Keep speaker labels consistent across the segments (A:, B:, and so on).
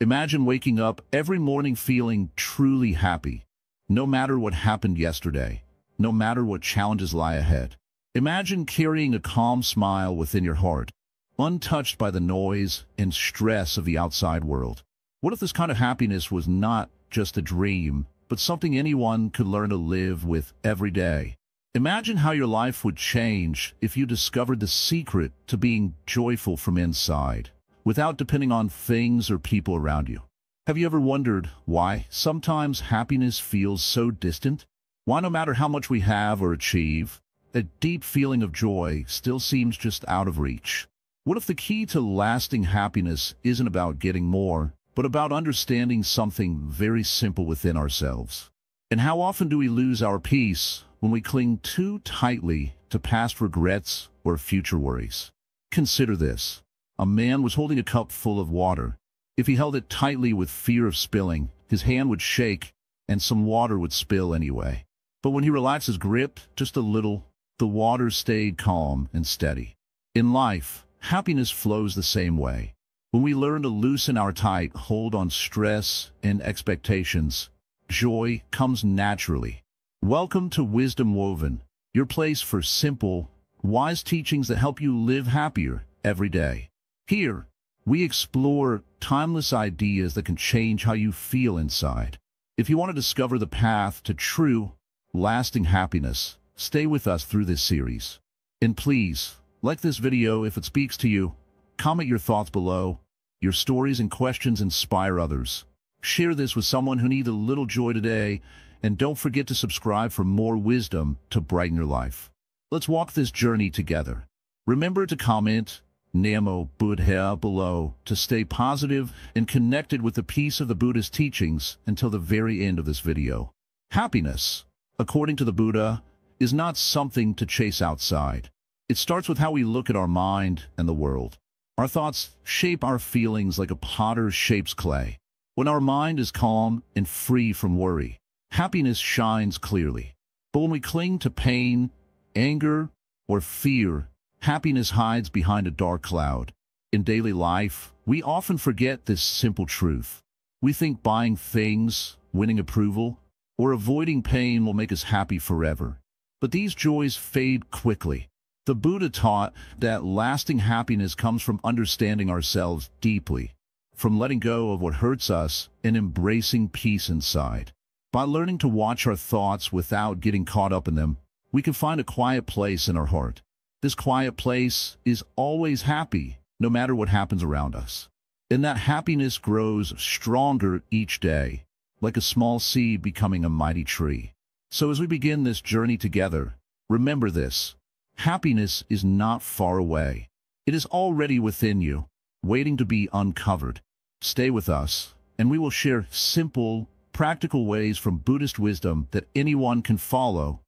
A: Imagine waking up every morning feeling truly happy, no matter what happened yesterday, no matter what challenges lie ahead. Imagine carrying a calm smile within your heart, untouched by the noise and stress of the outside world. What if this kind of happiness was not just a dream, but something anyone could learn to live with every day? Imagine how your life would change if you discovered the secret to being joyful from inside, without depending on things or people around you. Have you ever wondered why sometimes happiness feels so distant? Why no matter how much we have or achieve, a deep feeling of joy still seems just out of reach? What if the key to lasting happiness isn't about getting more, but about understanding something very simple within ourselves? And how often do we lose our peace when we cling too tightly to past regrets or future worries? Consider this. A man was holding a cup full of water. If he held it tightly with fear of spilling, his hand would shake and some water would spill anyway. But when he relaxed his grip just a little, the water stayed calm and steady. In life, happiness flows the same way. When we learn to loosen our tight hold on stress and expectations, joy comes naturally. Welcome to Wisdom Woven, your place for simple, wise teachings that help you live happier every day. Here, we explore timeless ideas that can change how you feel inside. If you want to discover the path to true, lasting happiness, stay with us through this series. And please, like this video if it speaks to you, comment your thoughts below. Your stories and questions inspire others. Share this with someone who needs a little joy today, and don't forget to subscribe for more wisdom to brighten your life. Let's walk this journey together. Remember to comment Namo Buddha below to stay positive and connected with the peace of the Buddhist teachings until the very end of this video. Happiness, according to the Buddha, is not something to chase outside. It starts with how we look at our mind and the world. Our thoughts shape our feelings like a potter shapes clay. When our mind is calm and free from worry, happiness shines clearly. But when we cling to pain, anger, or fear, happiness hides behind a dark cloud. In daily life, we often forget this simple truth. We think buying things, winning approval, or avoiding pain will make us happy forever. But these joys fade quickly. The Buddha taught that lasting happiness comes from understanding ourselves deeply, from letting go of what hurts us and embracing peace inside. By learning to watch our thoughts without getting caught up in them, we can find a quiet place in our heart. This quiet place is always happy, no matter what happens around us. And that happiness grows stronger each day, like a small seed becoming a mighty tree. So as we begin this journey together, remember this: happiness is not far away. It is already within you, waiting to be uncovered. Stay with us, and we will share simple, practical ways from Buddhist wisdom that anyone can follow,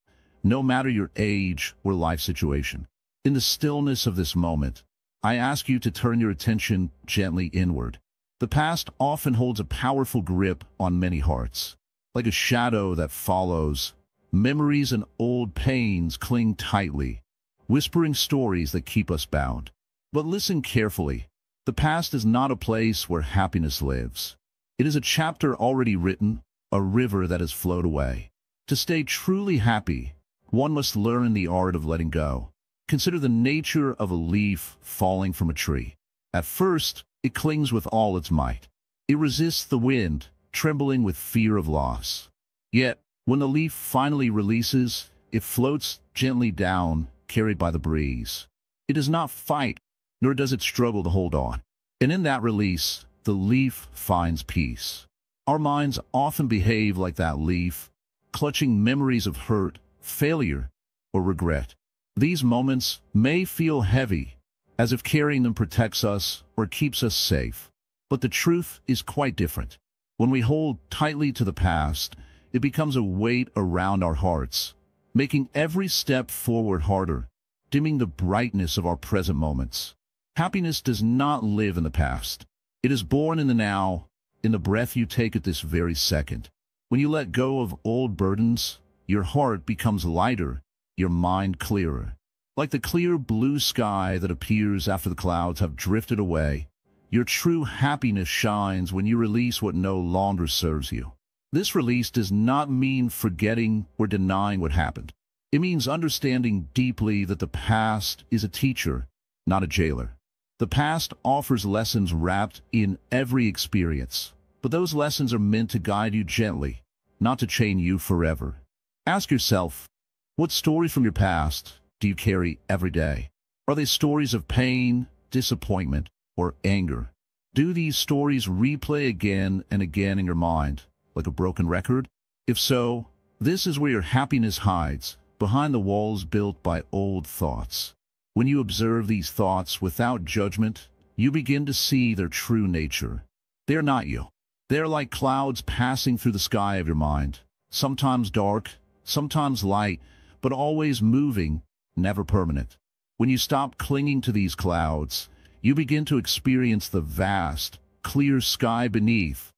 A: no matter your age or life situation. In the stillness of this moment, I ask you to turn your attention gently inward. The past often holds a powerful grip on many hearts. Like a shadow that follows, memories and old pains cling tightly, whispering stories that keep us bound. But listen carefully. The past is not a place where happiness lives. It is a chapter already written, a river that has flowed away. To stay truly happy, one must learn the art of letting go. Consider the nature of a leaf falling from a tree. At first, it clings with all its might. It resists the wind, trembling with fear of loss. Yet, when the leaf finally releases, it floats gently down, carried by the breeze. It does not fight, nor does it struggle to hold on. And in that release, the leaf finds peace. Our minds often behave like that leaf, clutching memories of hurt, failure, or regret. These moments may feel heavy, as if carrying them protects us or keeps us safe. But the truth is quite different. When we hold tightly to the past, it becomes a weight around our hearts, making every step forward harder, dimming the brightness of our present moments. Happiness does not live in the past. It is born in the now, in the breath you take at this very second. When you let go of old burdens, your heart becomes lighter, your mind clearer. Like the clear blue sky that appears after the clouds have drifted away, Your true happiness shines when you release what no longer serves you. This release does not mean forgetting or denying what happened. It means understanding deeply that the past is a teacher, not a jailer. The past offers lessons wrapped in every experience, but those lessons are meant to guide you gently, not to chain you forever. Ask yourself, what stories from your past do you carry every day? Are they stories of pain, disappointment, or anger? Do these stories replay again and again in your mind, like a broken record? If so, this is where your happiness hides, behind the walls built by old thoughts. When you observe these thoughts without judgment, you begin to see their true nature. They are not you. They are like clouds passing through the sky of your mind, sometimes dark, sometimes light, but always moving, never permanent. When you stop clinging to these clouds, you begin to experience the vast, clear sky beneath,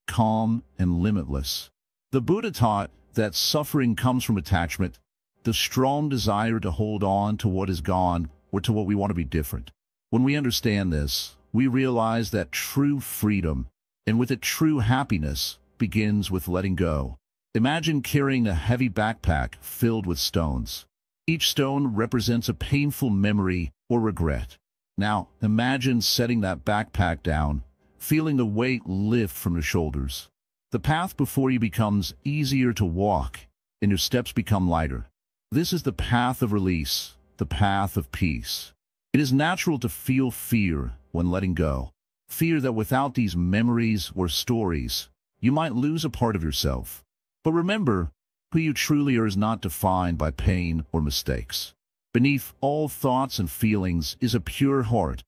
A: calm and limitless. The Buddha taught that suffering comes from attachment, the strong desire to hold on to what is gone or to what we want to be different. When we understand this, we realize that true freedom, and with it true happiness, begins with letting go. Imagine carrying a heavy backpack filled with stones. Each stone represents a painful memory or regret. Now, imagine setting that backpack down, feeling the weight lift from your shoulders. The path before you becomes easier to walk, and your steps become lighter. This is the path of release, the path of peace. It is natural to feel fear when letting go. Fear that without these memories or stories, you might lose a part of yourself. But remember, who you truly are is not defined by pain or mistakes. Beneath all thoughts and feelings is a pure heart,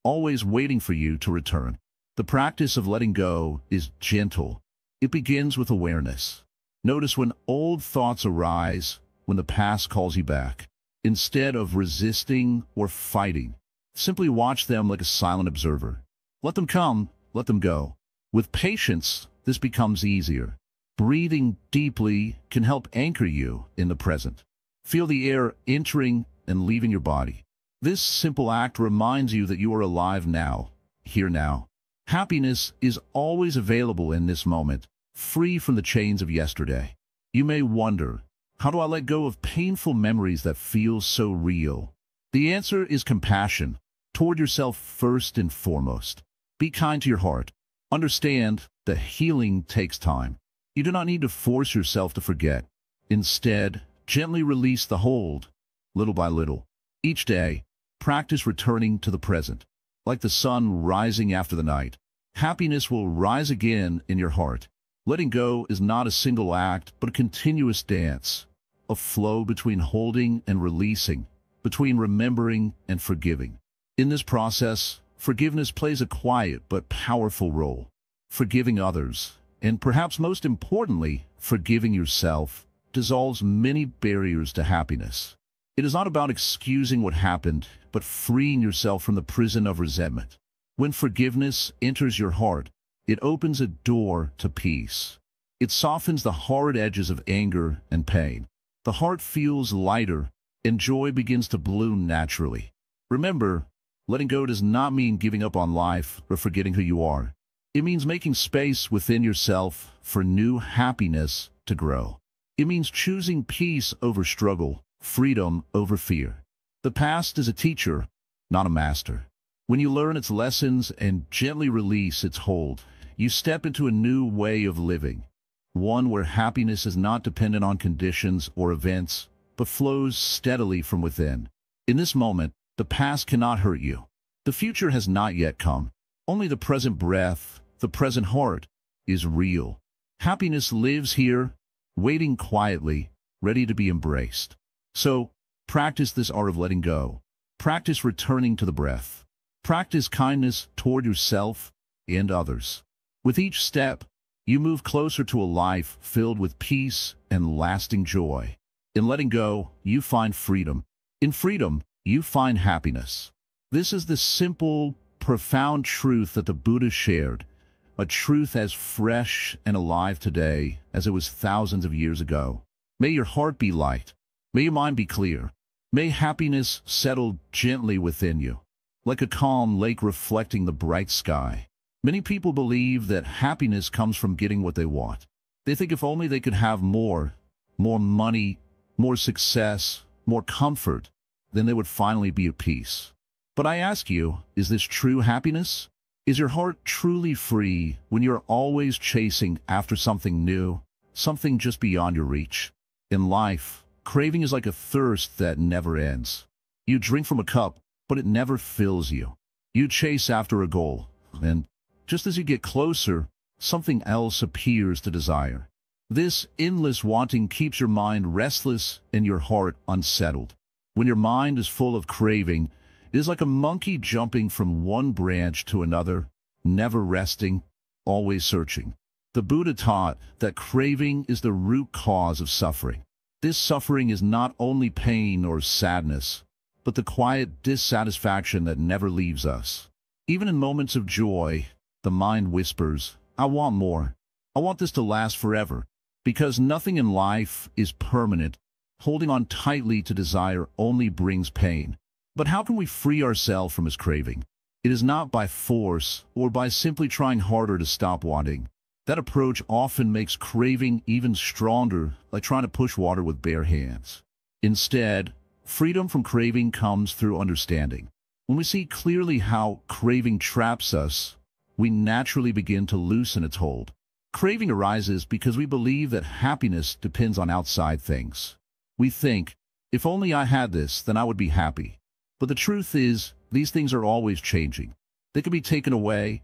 A: always waiting for you to return. The practice of letting go is gentle. It begins with awareness. Notice when old thoughts arise, when the past calls you back. Instead of resisting or fighting, simply watch them like a silent observer. Let them come, let them go. With patience, this becomes easier. Breathing deeply can help anchor you in the present. Feel the air entering and leaving your body. This simple act reminds you that you are alive now, here now. Happiness is always available in this moment, free from the chains of yesterday. You may wonder, how do I let go of painful memories that feel so real? The answer is compassion, toward yourself first and foremost. Be kind to your heart. Understand that healing takes time. You do not need to force yourself to forget. Instead, gently release the hold, little by little. Each day, practice returning to the present. Like the sun rising after the night, happiness will rise again in your heart. Letting go is not a single act, but a continuous dance, a flow between holding and releasing, between remembering and forgiving. In this process, forgiveness plays a quiet but powerful role. Forgiving others, and perhaps most importantly, forgiving yourself, dissolves many barriers to happiness. It is not about excusing what happened, but freeing yourself from the prison of resentment. When forgiveness enters your heart, it opens a door to peace. It softens the hard edges of anger and pain. The heart feels lighter, and joy begins to bloom naturally. Remember, letting go does not mean giving up on life or forgetting who you are. It means making space within yourself for new happiness to grow. It means choosing peace over struggle, freedom over fear. The past is a teacher, not a master. When you learn its lessons and gently release its hold, you step into a new way of living. One where happiness is not dependent on conditions or events, but flows steadily from within. In this moment, the past cannot hurt you. The future has not yet come. Only the present breath, the present heart, is real. Happiness lives here, waiting quietly, ready to be embraced. So, practice this art of letting go. Practice returning to the breath. Practice kindness toward yourself and others. With each step, you move closer to a life filled with peace and lasting joy. In letting go, you find freedom. In freedom, you find happiness. This is the simple, profound truth that the Buddha shared, a truth as fresh and alive today as it was thousands of years ago. May your heart be light. May your mind be clear. May happiness settle gently within you. like a calm lake reflecting the bright sky. Many people believe that happiness comes from getting what they want. They think if only they could have more money, more success, more comfort, then they would finally be at peace. But I ask you, is this true happiness? Is your heart truly free when you're always chasing after something new, something just beyond your reach? In life, craving is like a thirst that never ends. You drink from a cup, but it never fills you. You chase after a goal, and just as you get closer, something else appears to desire. This endless wanting keeps your mind restless and your heart unsettled. When your mind is full of craving, it is like a monkey jumping from one branch to another, never resting, always searching. The Buddha taught that craving is the root cause of suffering. This suffering is not only pain or sadness, but the quiet dissatisfaction that never leaves us. Even in moments of joy, the mind whispers, "I want more. I want this to last forever." Because nothing in life is permanent, holding on tightly to desire only brings pain. But how can we free ourselves from this craving? It is not by force or by simply trying harder to stop wanting. That approach often makes craving even stronger, like trying to push water with bare hands. Instead, freedom from craving comes through understanding. When we see clearly how craving traps us, we naturally begin to loosen its hold. Craving arises because we believe that happiness depends on outside things. We think, if only I had this, then I would be happy. But the truth is, these things are always changing. They can be taken away,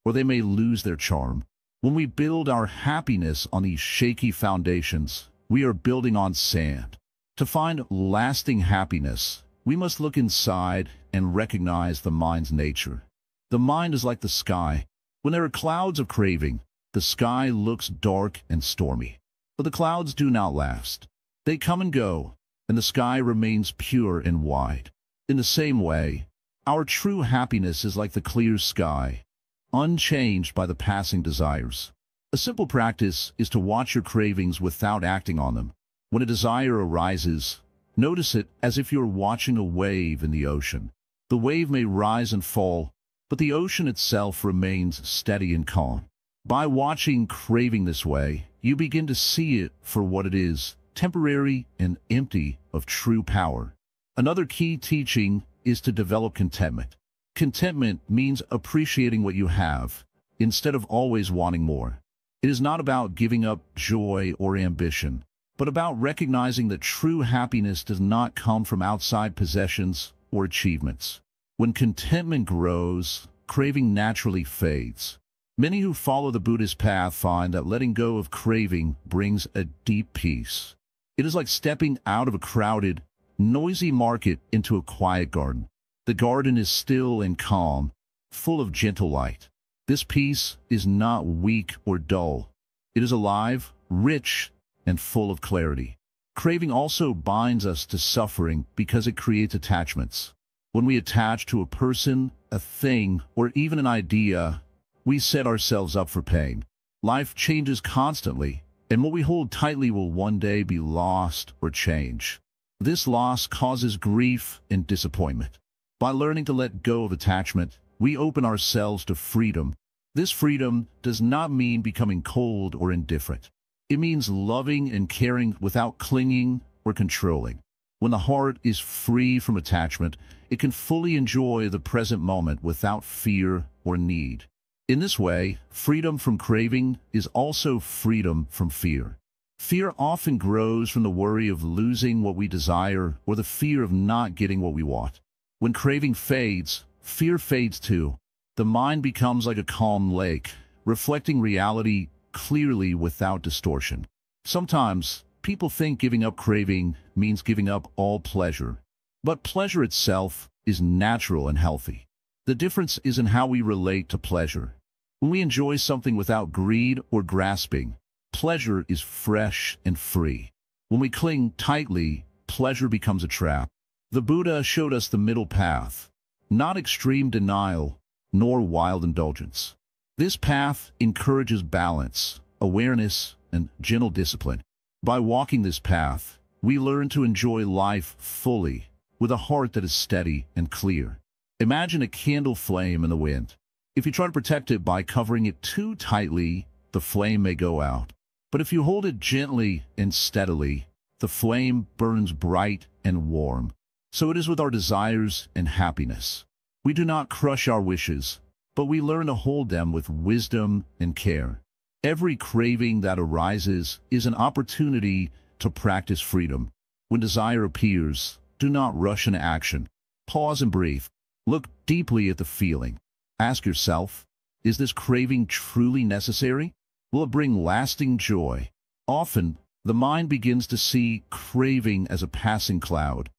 A: or they may lose their charm. When we build our happiness on these shaky foundations, we are building on sand. To find lasting happiness, we must look inside and recognize the mind's nature. The mind is like the sky. When there are clouds of craving, the sky looks dark and stormy. But the clouds do not last. They come and go, and the sky remains pure and wide. In the same way, our true happiness is like the clear sky, unchanged by the passing desires. A simple practice is to watch your cravings without acting on them. When a desire arises, notice it as if you're watching a wave in the ocean. The wave may rise and fall, but the ocean itself remains steady and calm. By watching craving this way, you begin to see it for what it is, temporary and empty of true power. Another key teaching is to develop contentment. Contentment means appreciating what you have, instead of always wanting more. It is not about giving up joy or ambition, but about recognizing that true happiness does not come from outside possessions or achievements. When contentment grows, craving naturally fades. Many who follow the Buddhist path find that letting go of craving brings a deep peace. It is like stepping out of a crowded, noisy market into a quiet garden. The garden is still and calm, full of gentle light. This peace is not weak or dull. It is alive, rich, and full of clarity. Craving also binds us to suffering because it creates attachments. When we attach to a person, a thing, or even an idea, we set ourselves up for pain. Life changes constantly, and what we hold tightly will one day be lost or change. This loss causes grief and disappointment. By learning to let go of attachment, we open ourselves to freedom. This freedom does not mean becoming cold or indifferent. It means loving and caring without clinging or controlling. When the heart is free from attachment, it can fully enjoy the present moment without fear or need. In this way, freedom from craving is also freedom from fear. Fear often grows from the worry of losing what we desire or the fear of not getting what we want. When craving fades, fear fades too. The mind becomes like a calm lake, reflecting reality clearly without distortion. Sometimes, people think giving up craving means giving up all pleasure. But pleasure itself is natural and healthy. The difference is in how we relate to pleasure. When we enjoy something without greed or grasping, pleasure is fresh and free. When we cling tightly, pleasure becomes a trap. The Buddha showed us the middle path, not extreme denial, nor wild indulgence. This path encourages balance, awareness, and gentle discipline. By walking this path, we learn to enjoy life fully, with a heart that is steady and clear. Imagine a candle flame in the wind. If you try to protect it by covering it too tightly, the flame may go out. But if you hold it gently and steadily, the flame burns bright and warm. So it is with our desires and happiness. We do not crush our wishes, but we learn to hold them with wisdom and care. Every craving that arises is an opportunity to practice freedom. When desire appears, do not rush into action. Pause and breathe. Look deeply at the feeling. Ask yourself, is this craving truly necessary? Will it bring lasting joy? Often, the mind begins to see craving as a passing cloud,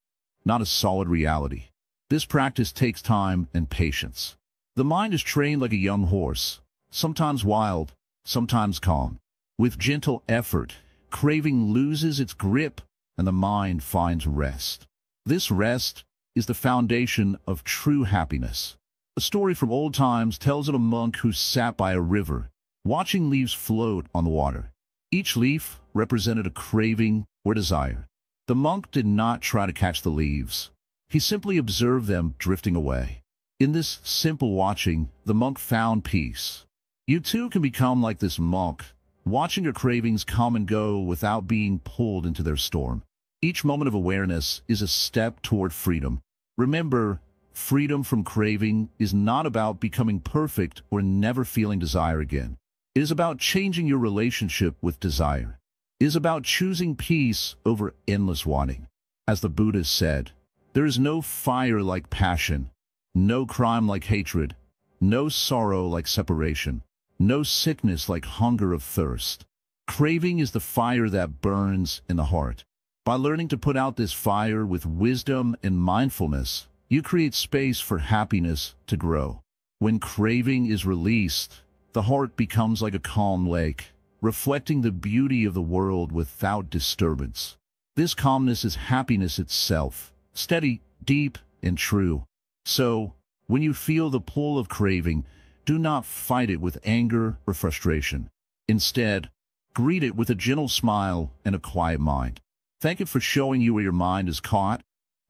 A: not a solid reality. This practice takes time and patience. The mind is trained like a young horse, sometimes wild, sometimes calm. With gentle effort, craving loses its grip and the mind finds rest. This rest is the foundation of true happiness. A story from old times tells of a monk who sat by a river, watching leaves float on the water. Each leaf represented a craving or desire. The monk did not try to catch the leaves. He simply observed them drifting away. In this simple watching, the monk found peace. You too can become like this monk, watching your cravings come and go without being pulled into their storm. Each moment of awareness is a step toward freedom. Remember, freedom from craving is not about becoming perfect or never feeling desire again. It is about changing your relationship with desire. It is about choosing peace over endless wanting. As the Buddha said, there is no fire like passion, no crime like hatred, no sorrow like separation, no sickness like hunger of thirst. Craving is the fire that burns in the heart. By learning to put out this fire with wisdom and mindfulness, you create space for happiness to grow. When craving is released, the heart becomes like a calm lake, reflecting the beauty of the world without disturbance. This calmness is happiness itself, steady, deep, and true. So, when you feel the pull of craving, do not fight it with anger or frustration. Instead, greet it with a gentle smile and a quiet mind. Thank it for showing you where your mind is caught,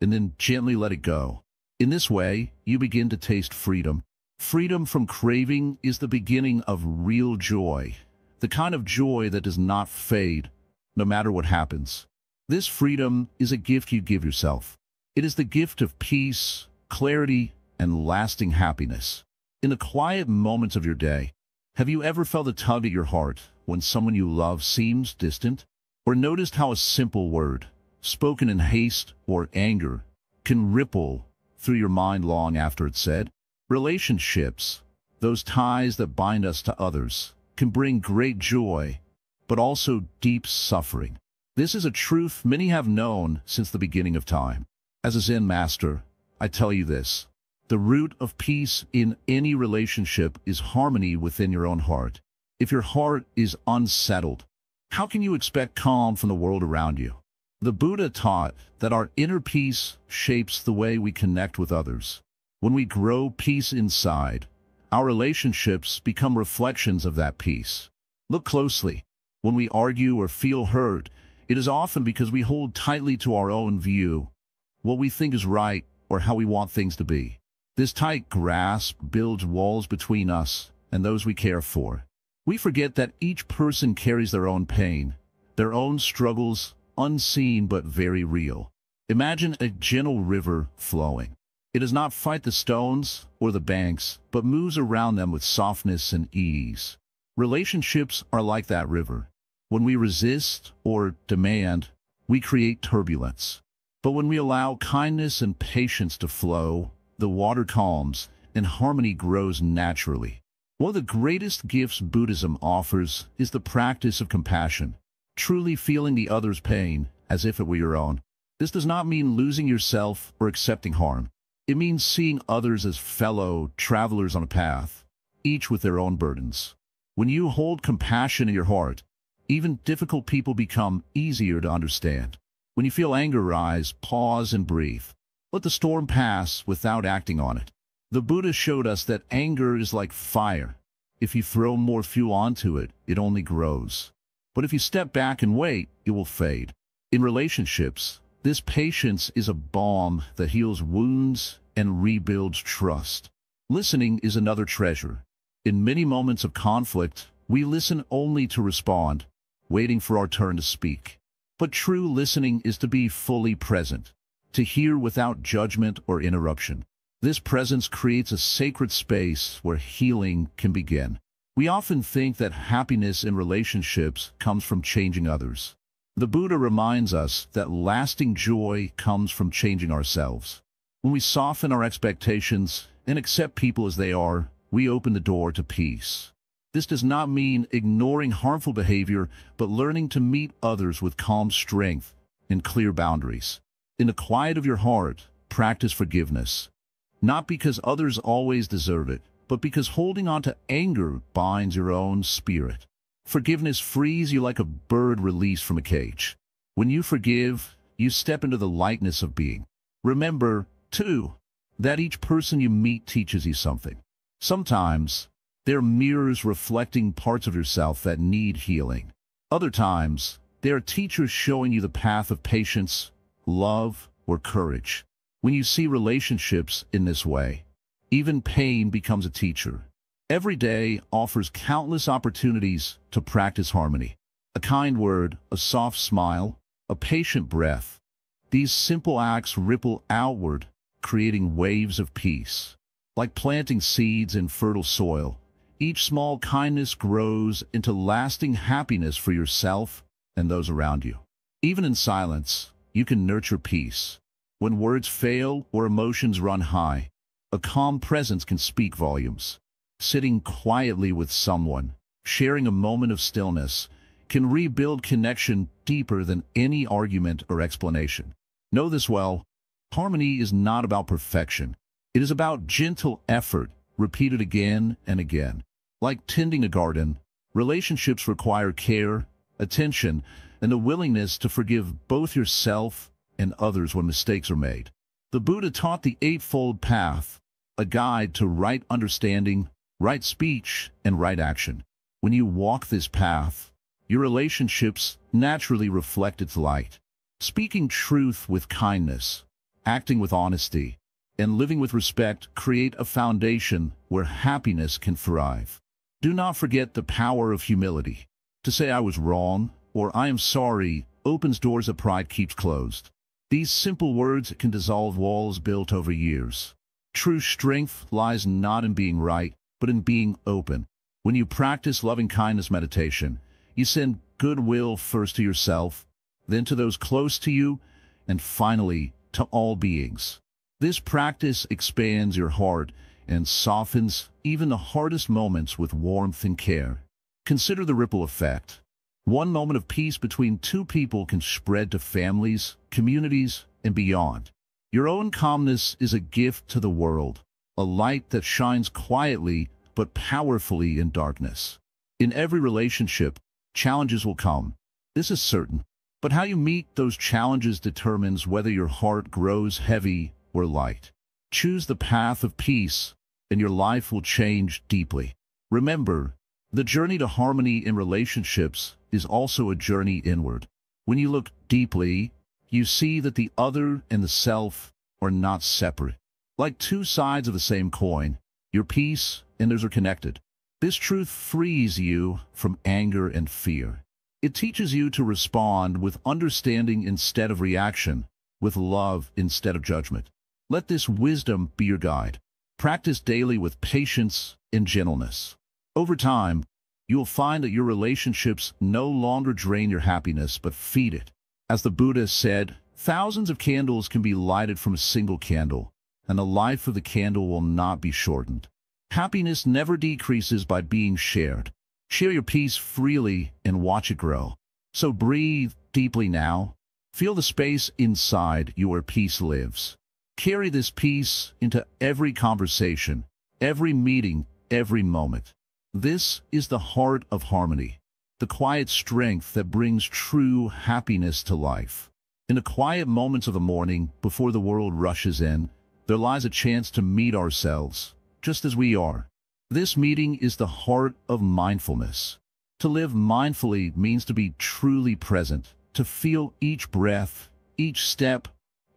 A: and then gently let it go. In this way, you begin to taste freedom. Freedom from craving is the beginning of real joy, the kind of joy that does not fade, no matter what happens. This freedom is a gift you give yourself. It is the gift of peace, clarity, and lasting happiness. In the quiet moments of your day, have you ever felt a tug at your heart when someone you love seems distant? Or noticed how a simple word, spoken in haste or anger, can ripple through your mind long after it's said? Relationships, those ties that bind us to others, can bring great joy, but also deep suffering. This is a truth many have known since the beginning of time. As a Zen Master, I tell you this: the root of peace in any relationship is harmony within your own heart. If your heart is unsettled, how can you expect calm from the world around you? The Buddha taught that our inner peace shapes the way we connect with others. When we grow peace inside, our relationships become reflections of that peace. Look closely. When we argue or feel hurt, it is often because we hold tightly to our own view, what we think is right, or how we want things to be. This tight grasp builds walls between us and those we care for. We forget that each person carries their own pain, their own struggles, unseen but very real. Imagine a gentle river flowing. It does not fight the stones or the banks, but moves around them with softness and ease. Relationships are like that river. When we resist or demand, we create turbulence. But when we allow kindness and patience to flow, the water calms and harmony grows naturally. One of the greatest gifts Buddhism offers is the practice of compassion, truly feeling the other's pain as if it were your own. This does not mean losing yourself or accepting harm. It means seeing others as fellow travelers on a path, each with their own burdens. When you hold compassion in your heart, even difficult people become easier to understand. When you feel anger rise, pause and breathe. Let the storm pass without acting on it. The Buddha showed us that anger is like fire. If you throw more fuel onto it, it only grows. But if you step back and wait, it will fade. In relationships, this patience is a balm that heals wounds and rebuilds trust. Listening is another treasure. In many moments of conflict, we listen only to respond, waiting for our turn to speak. But true listening is to be fully present, to hear without judgment or interruption. This presence creates a sacred space where healing can begin. We often think that happiness in relationships comes from changing others. The Buddha reminds us that lasting joy comes from changing ourselves. When we soften our expectations and accept people as they are, we open the door to peace. This does not mean ignoring harmful behavior, but learning to meet others with calm strength and clear boundaries. In the quiet of your heart, practice forgiveness. Not because others always deserve it, but because holding on to anger binds your own spirit. Forgiveness frees you like a bird released from a cage. When you forgive, you step into the lightness of being. Remember, too, that each person you meet teaches you something. Sometimes, they're mirrors reflecting parts of yourself that need healing. Other times, they are teachers showing you the path of patience, love, or courage. When you see relationships in this way, even pain becomes a teacher. Every day offers countless opportunities to practice harmony. A kind word, a soft smile, a patient breath. These simple acts ripple outward, creating waves of peace. Like planting seeds in fertile soil, each small kindness grows into lasting happiness for yourself and those around you. Even in silence, you can nurture peace. When words fail or emotions run high, a calm presence can speak volumes. Sitting quietly with someone, sharing a moment of stillness, can rebuild connection deeper than any argument or explanation. Know this well, harmony is not about perfection. It is about gentle effort, repeated again and again. Like tending a garden, relationships require care, attention, and a willingness to forgive both yourself and others when mistakes are made. The Buddha taught the Eightfold Path, a guide to right understanding, right speech, and right action. When you walk this path, your relationships naturally reflect its light. Speaking truth with kindness, acting with honesty, and living with respect create a foundation where happiness can thrive. Do not forget the power of humility. To say I was wrong or I am sorry opens doors that pride keeps closed. These simple words can dissolve walls built over years. True strength lies not in being right, but in being open. When you practice loving-kindness meditation, you send goodwill first to yourself, then to those close to you, and finally to all beings. This practice expands your heart and softens even the hardest moments with warmth and care. Consider the ripple effect. One moment of peace between two people can spread to families, communities, and beyond. Your own calmness is a gift to the world, a light that shines quietly but powerfully in darkness. In every relationship, challenges will come. This is certain. But how you meet those challenges determines whether your heart grows heavy or light. Choose the path of peace, and your life will change deeply. Remember, the journey to harmony in relationships is also a journey inward. When you look deeply, you see that the other and the self are not separate. Like two sides of the same coin, your peace and theirs are connected. This truth frees you from anger and fear. It teaches you to respond with understanding instead of reaction, with love instead of judgment. Let this wisdom be your guide. Practice daily with patience and gentleness. Over time, you will find that your relationships no longer drain your happiness but feed it. As the Buddha said, thousands of candles can be lighted from a single candle, and the life of the candle will not be shortened. Happiness never decreases by being shared. Share your peace freely and watch it grow. So breathe deeply now. Feel the space inside you where peace lives. Carry this peace into every conversation, every meeting, every moment. This is the heart of harmony, the quiet strength that brings true happiness to life. In the quiet moments of the morning, before the world rushes in, there lies a chance to meet ourselves, just as we are. This meeting is the heart of mindfulness. To live mindfully means to be truly present, to feel each breath, each step,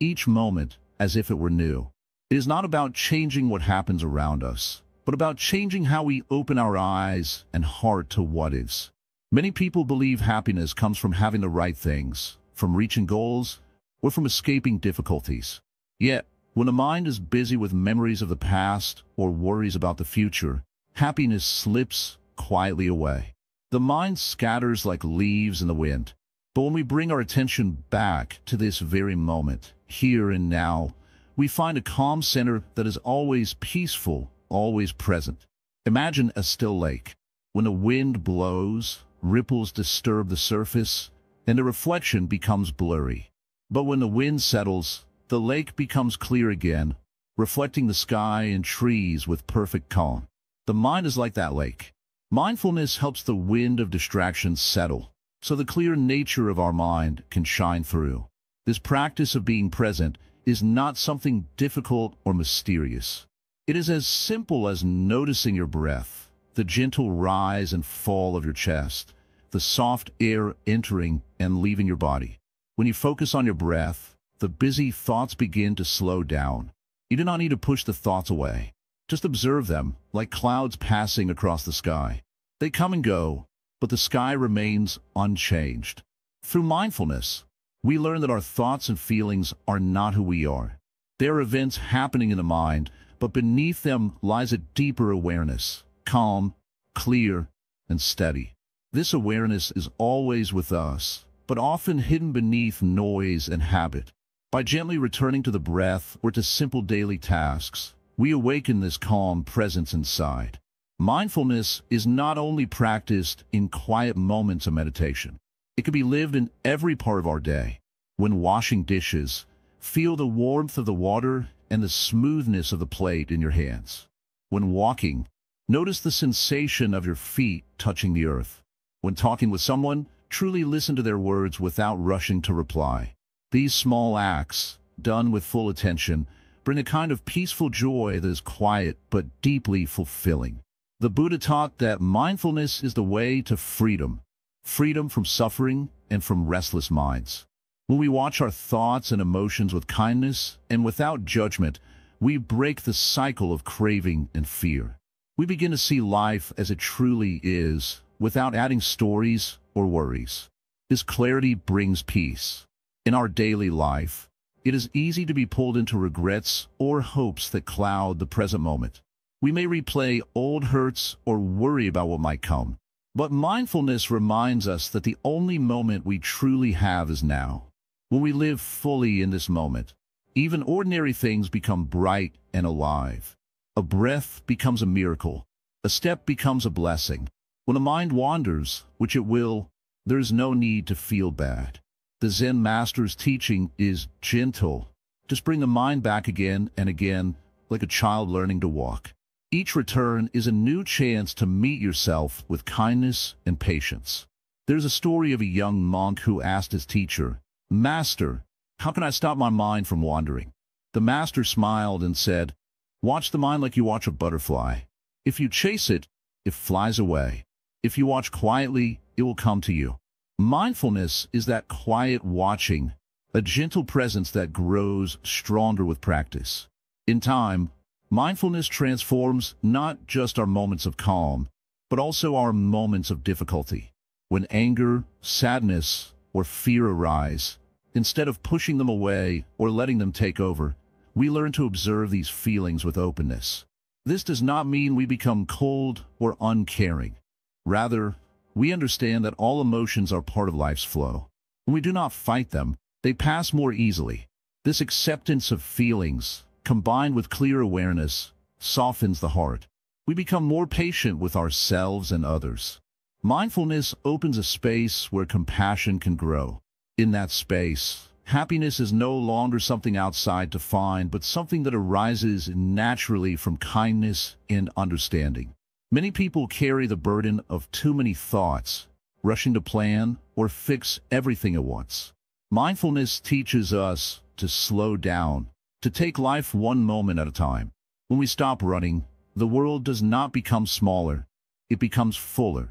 A: each moment as if it were new. It is not about changing what happens around us, but about changing how we open our eyes and heart to what is. Many people believe happiness comes from having the right things, from reaching goals, or from escaping difficulties. Yet, when the mind is busy with memories of the past or worries about the future, happiness slips quietly away. The mind scatters like leaves in the wind. But when we bring our attention back to this very moment, here and now, we find a calm center that is always peaceful, always present. Imagine a still lake. When the wind blows, ripples disturb the surface, and the reflection becomes blurry. But when the wind settles, the lake becomes clear again, reflecting the sky and trees with perfect calm. The mind is like that lake. Mindfulness helps the wind of distractions settle, so the clear nature of our mind can shine through. This practice of being present is not something difficult or mysterious. It is as simple as noticing your breath, the gentle rise and fall of your chest, the soft air entering and leaving your body. When you focus on your breath, the busy thoughts begin to slow down. You do not need to push the thoughts away. Just observe them, like clouds passing across the sky. They come and go, but the sky remains unchanged. Through mindfulness, we learn that our thoughts and feelings are not who we are. They are events happening in the mind, but beneath them lies a deeper awareness, calm, clear, and steady. This awareness is always with us, but often hidden beneath noise and habit. By gently returning to the breath or to simple daily tasks, we awaken this calm presence inside. Mindfulness is not only practiced in quiet moments of meditation. It can be lived in every part of our day. When washing dishes, feel the warmth of the water and the smoothness of the plate in your hands. When walking, notice the sensation of your feet touching the earth. When talking with someone, truly listen to their words without rushing to reply. These small acts, done with full attention, bring a kind of peaceful joy that is quiet but deeply fulfilling. The Buddha taught that mindfulness is the way to freedom. Freedom from suffering and from restless minds. When we watch our thoughts and emotions with kindness and without judgment, we break the cycle of craving and fear. We begin to see life as it truly is, without adding stories or worries. This clarity brings peace. In our daily life, it is easy to be pulled into regrets or hopes that cloud the present moment. We may replay old hurts or worry about what might come. But mindfulness reminds us that the only moment we truly have is now. When we live fully in this moment, even ordinary things become bright and alive. A breath becomes a miracle. A step becomes a blessing. When the mind wanders, which it will, there is no need to feel bad. The Zen Master's teaching is gentle. Just bring the mind back again and again, like a child learning to walk. Each return is a new chance to meet yourself with kindness and patience. There's a story of a young monk who asked his teacher, "Master, how can I stop my mind from wandering?" The master smiled and said, "Watch the mind like you watch a butterfly. If you chase it, it flies away. If you watch quietly, it will come to you." Mindfulness is that quiet watching, a gentle presence that grows stronger with practice. In time, mindfulness transforms not just our moments of calm, but also our moments of difficulty. When anger, sadness, or fear arise, instead of pushing them away or letting them take over, we learn to observe these feelings with openness. This does not mean we become cold or uncaring. Rather, we understand that all emotions are part of life's flow. When we do not fight them, they pass more easily. This acceptance of feelings, combined with clear awareness, softens the heart. We become more patient with ourselves and others. Mindfulness opens a space where compassion can grow. In that space, happiness is no longer something outside to find, but something that arises naturally from kindness and understanding. Many people carry the burden of too many thoughts, rushing to plan or fix everything at once. Mindfulness teaches us to slow down, to take life one moment at a time. When we stop running, the world does not become smaller, it becomes fuller.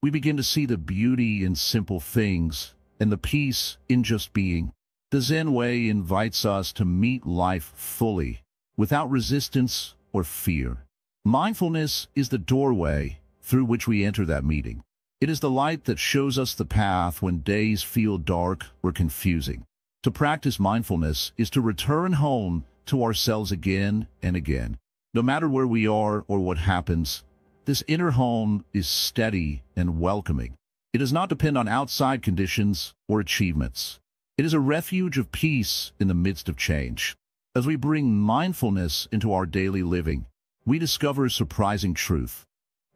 A: We begin to see the beauty in simple things and the peace in just being. The Zen way invites us to meet life fully, without resistance or fear. Mindfulness is the doorway through which we enter that meeting. It is the light that shows us the path when days feel dark or confusing. To practice mindfulness is to return home to ourselves again and again. No matter where we are or what happens, this inner home is steady and welcoming. It does not depend on outside conditions or achievements. It is a refuge of peace in the midst of change. As we bring mindfulness into our daily living, we discover a surprising truth.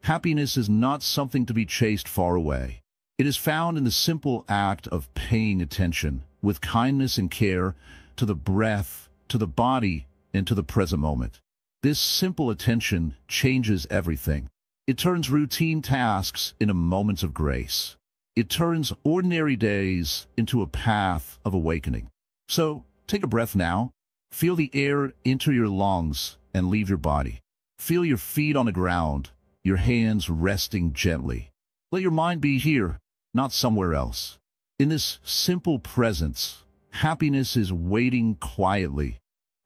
A: Happiness is not something to be chased far away. It is found in the simple act of paying attention with kindness and care to the breath, to the body, and to the present moment. This simple attention changes everything. It turns routine tasks into moments of grace. It turns ordinary days into a path of awakening. So, take a breath now. Feel the air enter your lungs and leave your body. Feel your feet on the ground, your hands resting gently. Let your mind be here, not somewhere else. In this simple presence, happiness is waiting quietly,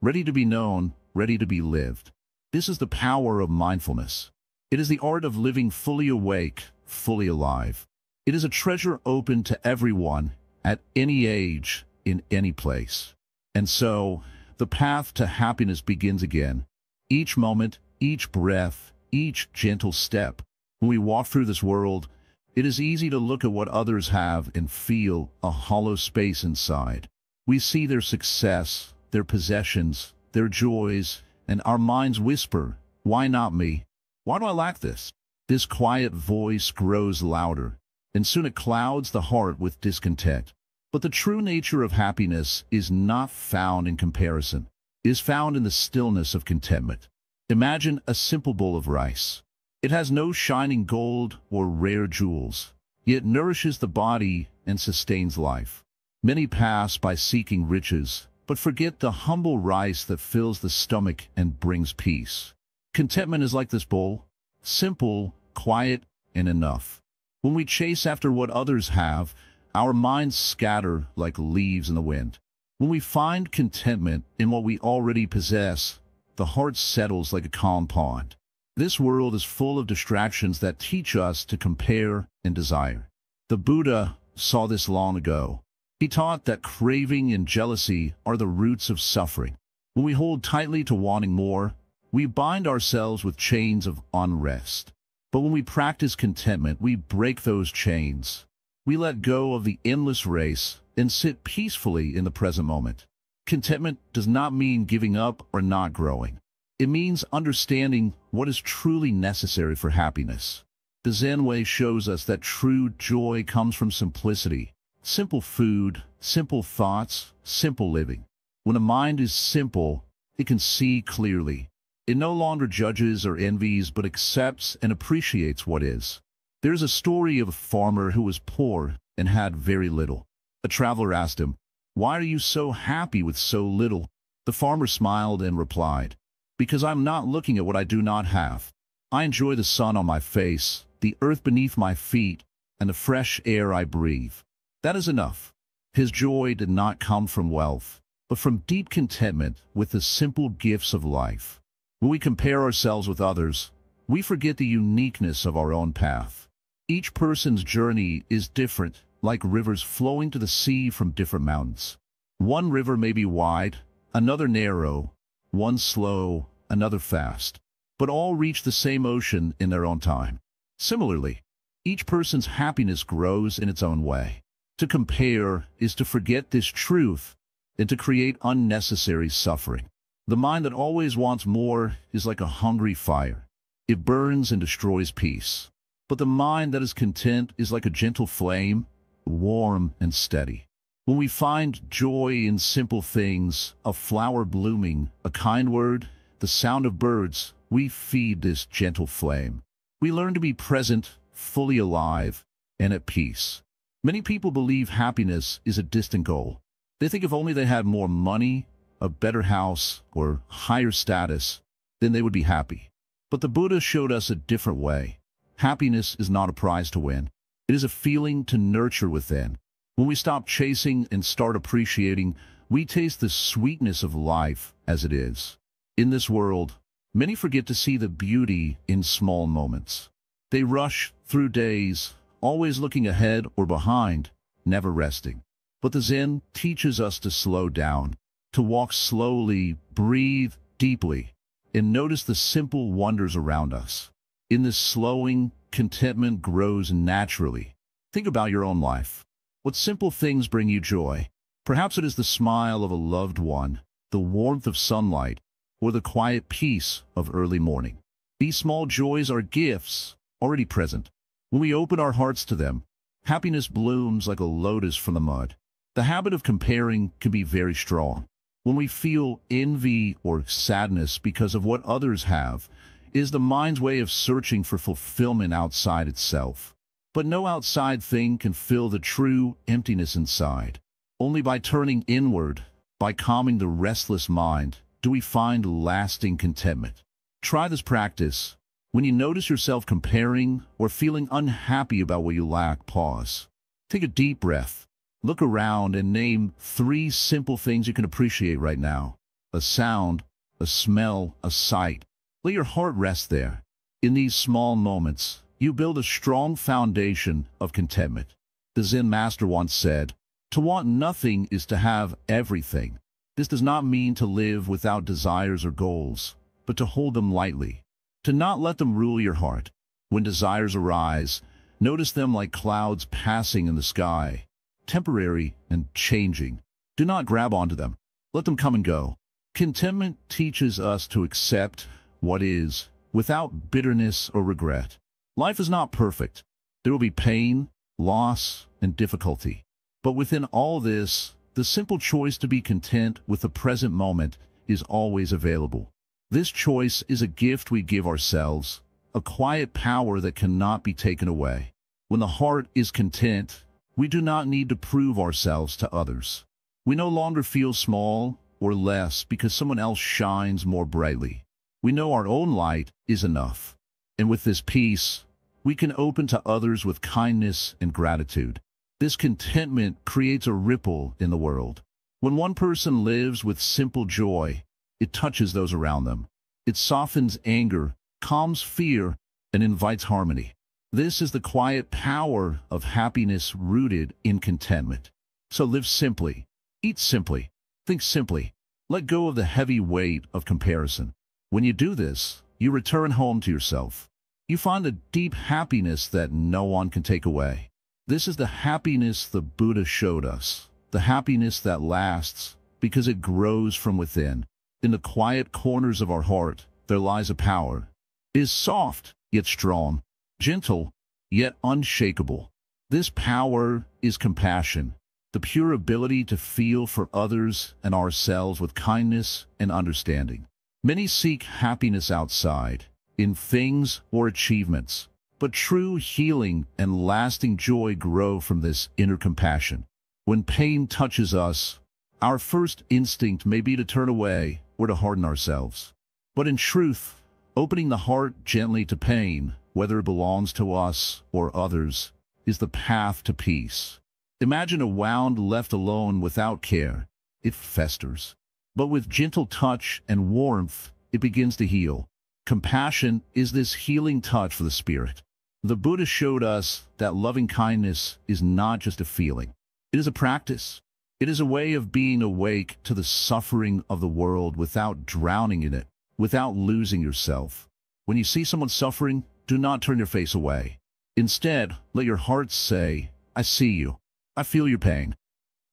A: ready to be known, ready to be lived. This is the power of mindfulness. It is the art of living fully awake, fully alive. It is a treasure open to everyone, at any age, in any place. And so, the path to happiness begins again. Each moment, each breath, each gentle step. When we walk through this world, it is easy to look at what others have and feel a hollow space inside. We see their success, their possessions, their joys, and our minds whisper, "Why not me? Why do I lack this?" This quiet voice grows louder, and soon it clouds the heart with discontent. But the true nature of happiness is not found in comparison. It is found in the stillness of contentment. Imagine a simple bowl of rice. It has no shining gold or rare jewels, yet nourishes the body and sustains life. Many pass by seeking riches, but forget the humble rice that fills the stomach and brings peace. Contentment is like this bowl, simple, quiet, and enough. When we chase after what others have, our minds scatter like leaves in the wind. When we find contentment in what we already possess, the heart settles like a calm pond. This world is full of distractions that teach us to compare and desire. The Buddha saw this long ago. He taught that craving and jealousy are the roots of suffering. When we hold tightly to wanting more, we bind ourselves with chains of unrest. But when we practice contentment, we break those chains. We let go of the endless race and sit peacefully in the present moment. Contentment does not mean giving up or not growing. It means understanding what is truly necessary for happiness. The Zen way shows us that true joy comes from simplicity. Simple food, simple thoughts, simple living. When a mind is simple, it can see clearly. It no longer judges or envies, but accepts and appreciates what is. There's a story of a farmer who was poor and had very little. A traveler asked him, "Why are you so happy with so little?" The farmer smiled and replied, "Because I'm not looking at what I do not have. I enjoy the sun on my face, the earth beneath my feet, and the fresh air I breathe. That is enough." His joy did not come from wealth, but from deep contentment with the simple gifts of life. When we compare ourselves with others, we forget the uniqueness of our own path. Each person's journey is different, like rivers flowing to the sea from different mountains. One river may be wide, another narrow, one slow, another fast, but all reach the same ocean in their own time. Similarly, each person's happiness grows in its own way. To compare is to forget this truth and to create unnecessary suffering. The mind that always wants more is like a hungry fire. It burns and destroys peace. But the mind that is content is like a gentle flame, warm and steady. When we find joy in simple things, a flower blooming, a kind word, the sound of birds, we feed this gentle flame. We learn to be present, fully alive, and at peace. Many people believe happiness is a distant goal. They think if only they had more money, a better house, or higher status, then they would be happy. But the Buddha showed us a different way. Happiness is not a prize to win. It is a feeling to nurture within. When we stop chasing and start appreciating, we taste the sweetness of life as it is. In this world, many forget to see the beauty in small moments. They rush through days, always looking ahead or behind, never resting. But the Zen teaches us to slow down, to walk slowly, breathe deeply, and notice the simple wonders around us. In this slowing, contentment grows naturally. Think about your own life. What simple things bring you joy? Perhaps it is the smile of a loved one, the warmth of sunlight, or the quiet peace of early morning. These small joys are gifts already present. When we open our hearts to them, happiness blooms like a lotus from the mud. The habit of comparing can be very strong. When we feel envy or sadness because of what others have, it is the mind's way of searching for fulfillment outside itself. But no outside thing can fill the true emptiness inside. Only by turning inward, by calming the restless mind, do we find lasting contentment. Try this practice. When you notice yourself comparing or feeling unhappy about what you lack, pause. Take a deep breath. Look around and name 3 simple things you can appreciate right now. A sound, a smell, a sight. Let your heart rest there. In these small moments, you build a strong foundation of contentment. The Zen Master once said, "To want nothing is to have everything." This does not mean to live without desires or goals, but to hold them lightly, to not let them rule your heart. When desires arise, notice them like clouds passing in the sky, temporary and changing. Do not grab onto them. Let them come and go. Contentment teaches us to accept what is, without bitterness or regret. Life is not perfect. There will be pain, loss, and difficulty. But within all this, the simple choice to be content with the present moment is always available. This choice is a gift we give ourselves, a quiet power that cannot be taken away. When the heart is content, we do not need to prove ourselves to others. We no longer feel small or less because someone else shines more brightly. We know our own light is enough. And with this peace, we can open to others with kindness and gratitude. This contentment creates a ripple in the world. When one person lives with simple joy, it touches those around them. It softens anger, calms fear, and invites harmony. This is the quiet power of happiness rooted in contentment. So live simply, eat simply, think simply. Let go of the heavy weight of comparison. When you do this, you return home to yourself. You find a deep happiness that no one can take away. This is the happiness the Buddha showed us, the happiness that lasts because it grows from within. In the quiet corners of our heart, there lies a power. It is soft, yet strong, gentle, yet unshakable. This power is compassion, the pure ability to feel for others and ourselves with kindness and understanding. Many seek happiness outside, in things or achievements, but true healing and lasting joy grow from this inner compassion. When pain touches us, our first instinct may be to turn away or to harden ourselves. But in truth, opening the heart gently to pain, whether it belongs to us or others, is the path to peace. Imagine a wound left alone without care. It festers. But with gentle touch and warmth, it begins to heal. Compassion is this healing touch for the spirit. The Buddha showed us that loving kindness is not just a feeling. It is a practice. It is a way of being awake to the suffering of the world without drowning in it, without losing yourself. When you see someone suffering, do not turn your face away. Instead, let your heart say, "I see you. I feel your pain."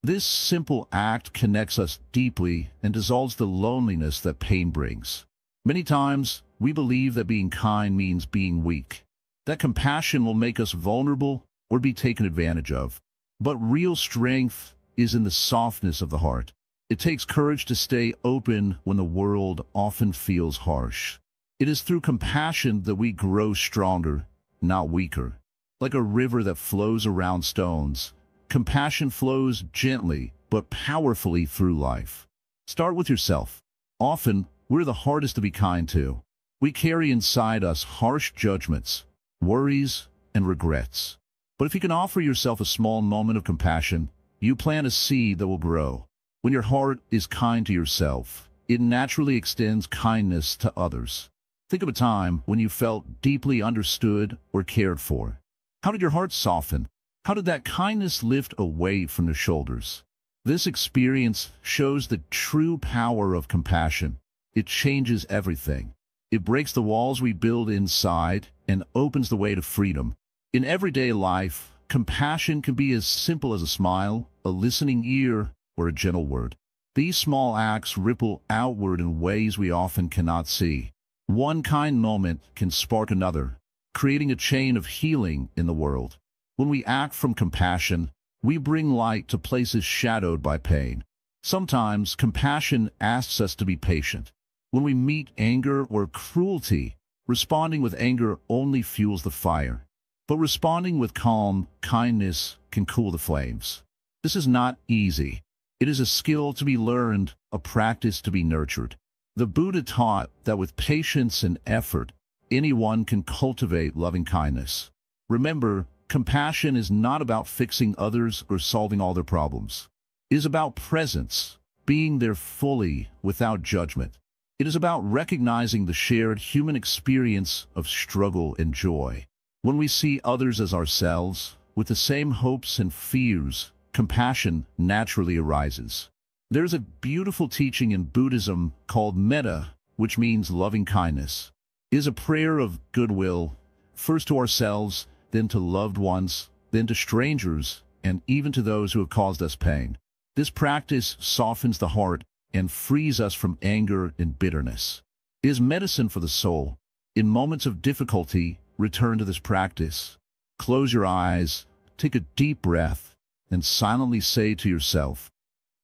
A: This simple act connects us deeply and dissolves the loneliness that pain brings. Many times, we believe that being kind means being weak, that compassion will make us vulnerable or be taken advantage of. But real strength is in the softness of the heart. It takes courage to stay open when the world often feels harsh. It is through compassion that we grow stronger, not weaker. Like a river that flows around stones, compassion flows gently but powerfully through life. Start with yourself. Often, we're the hardest to be kind to. We carry inside us harsh judgments, worries, and regrets. But if you can offer yourself a small moment of compassion, you plant a seed that will grow. When your heart is kind to yourself, it naturally extends kindness to others. Think of a time when you felt deeply understood or cared for. How did your heart soften? How did that kindness lift a weight from your shoulders? This experience shows the true power of compassion. It changes everything. It breaks the walls we build inside and opens the way to freedom. In everyday life, compassion can be as simple as a smile, a listening ear, or a gentle word. These small acts ripple outward in ways we often cannot see. One kind moment can spark another, creating a chain of healing in the world. When we act from compassion, we bring light to places shadowed by pain. Sometimes compassion asks us to be patient. When we meet anger or cruelty, responding with anger only fuels the fire. But responding with calm, kindness can cool the flames. This is not easy. It is a skill to be learned, a practice to be nurtured. The Buddha taught that with patience and effort, anyone can cultivate loving kindness. Remember, compassion is not about fixing others or solving all their problems. It is about presence, being there fully without judgment. It is about recognizing the shared human experience of struggle and joy. When we see others as ourselves, with the same hopes and fears, compassion naturally arises. There's a beautiful teaching in Buddhism called metta, which means loving kindness. It is a prayer of goodwill, first to ourselves, then to loved ones, then to strangers, and even to those who have caused us pain. This practice softens the heart and frees us from anger and bitterness. It is medicine for the soul. In moments of difficulty, return to this practice. Close your eyes, take a deep breath, and silently say to yourself,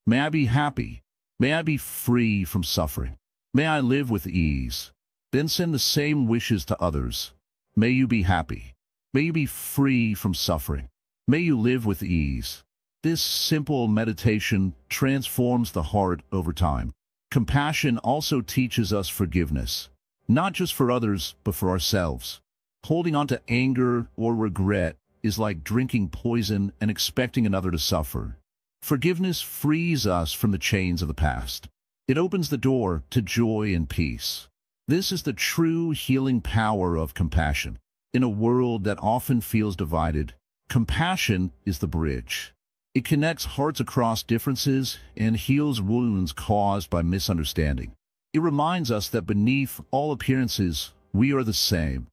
A: "May I be happy. May I be free from suffering. May I live with ease." Then send the same wishes to others. May you be happy. May you be free from suffering. May you live with ease. This simple meditation transforms the heart over time. Compassion also teaches us forgiveness, not just for others, but for ourselves. Holding on to anger or regret is like drinking poison and expecting another to suffer. Forgiveness frees us from the chains of the past. It opens the door to joy and peace. This is the true healing power of compassion. In a world that often feels divided, compassion is the bridge. It connects hearts across differences and heals wounds caused by misunderstanding. It reminds us that beneath all appearances, we are the same,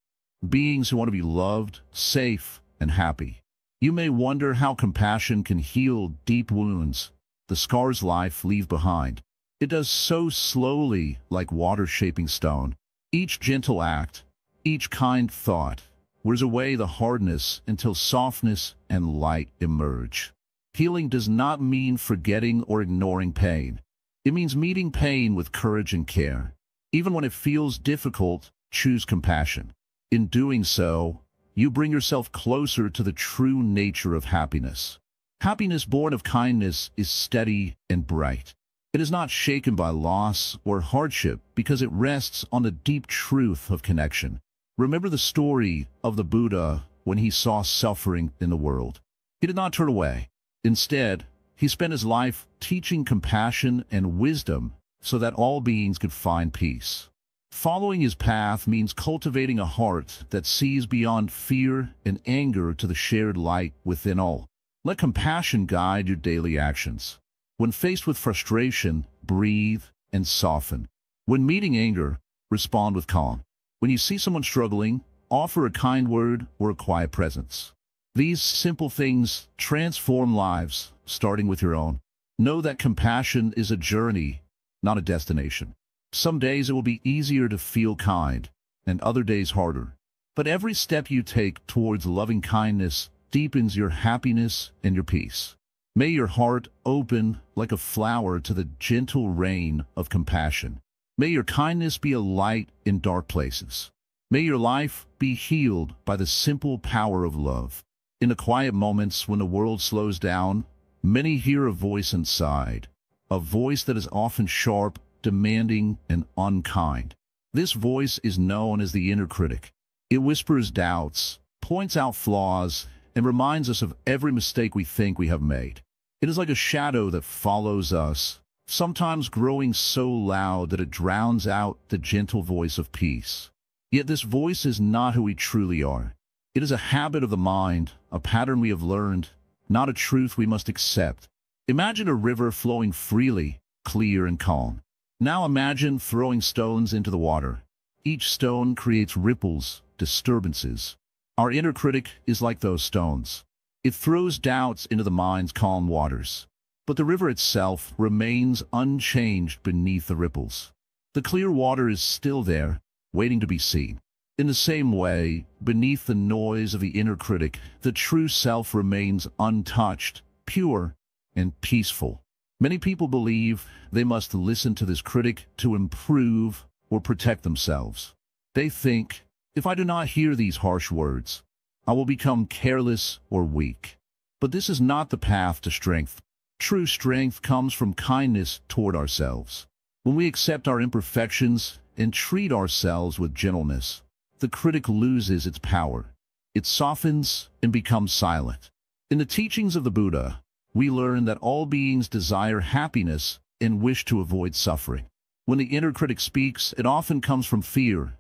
A: beings who want to be loved, safe, and happy. You may wonder how compassion can heal deep wounds, the scars life leaves behind. It does so slowly, like water shaping stone. Each gentle act, each kind thought, wears away the hardness until softness and light emerge. Healing does not mean forgetting or ignoring pain. It means meeting pain with courage and care. Even when it feels difficult, choose compassion. In doing so, you bring yourself closer to the true nature of happiness. Happiness born of kindness is steady and bright. It is not shaken by loss or hardship because it rests on the deep truth of connection. Remember the story of the Buddha when he saw suffering in the world. He did not turn away. Instead, he spent his life teaching compassion and wisdom so that all beings could find peace. Following his path means cultivating a heart that sees beyond fear and anger to the shared light within all. Let compassion guide your daily actions. When faced with frustration, breathe and soften. When meeting anger, respond with calm. When you see someone struggling, offer a kind word or a quiet presence. These simple things transform lives, starting with your own. Know that compassion is a journey, not a destination. Some days it will be easier to feel kind, and other days harder. But every step you take towards loving kindness deepens your happiness and your peace. May your heart open like a flower to the gentle rain of compassion. May your kindness be a light in dark places. May your life be healed by the simple power of love. In the quiet moments when the world slows down, many hear a voice inside, a voice that is often sharp, demanding, and unkind. This voice is known as the inner critic. It whispers doubts, points out flaws, and reminds us of every mistake we think we have made. It is like a shadow that follows us, sometimes growing so loud that it drowns out the gentle voice of peace. Yet this voice is not who we truly are. It is a habit of the mind, a pattern we have learned, not a truth we must accept. Imagine a river flowing freely, clear and calm. Now imagine throwing stones into the water. Each stone creates ripples, disturbances. Our inner critic is like those stones. It throws doubts into the mind's calm waters. But the river itself remains unchanged beneath the ripples. The clear water is still there, waiting to be seen. In the same way, beneath the noise of the inner critic, the true self remains untouched, pure, and peaceful. Many people believe they must listen to this critic to improve or protect themselves. They think, if I do not hear these harsh words, I will become careless or weak. But this is not the path to strength. True strength comes from kindness toward ourselves. When we accept our imperfections and treat ourselves with gentleness, the critic loses its power. It softens and becomes silent. In the teachings of the Buddha, we learn that all beings desire happiness and wish to avoid suffering. When the inner critic speaks, it often comes from fear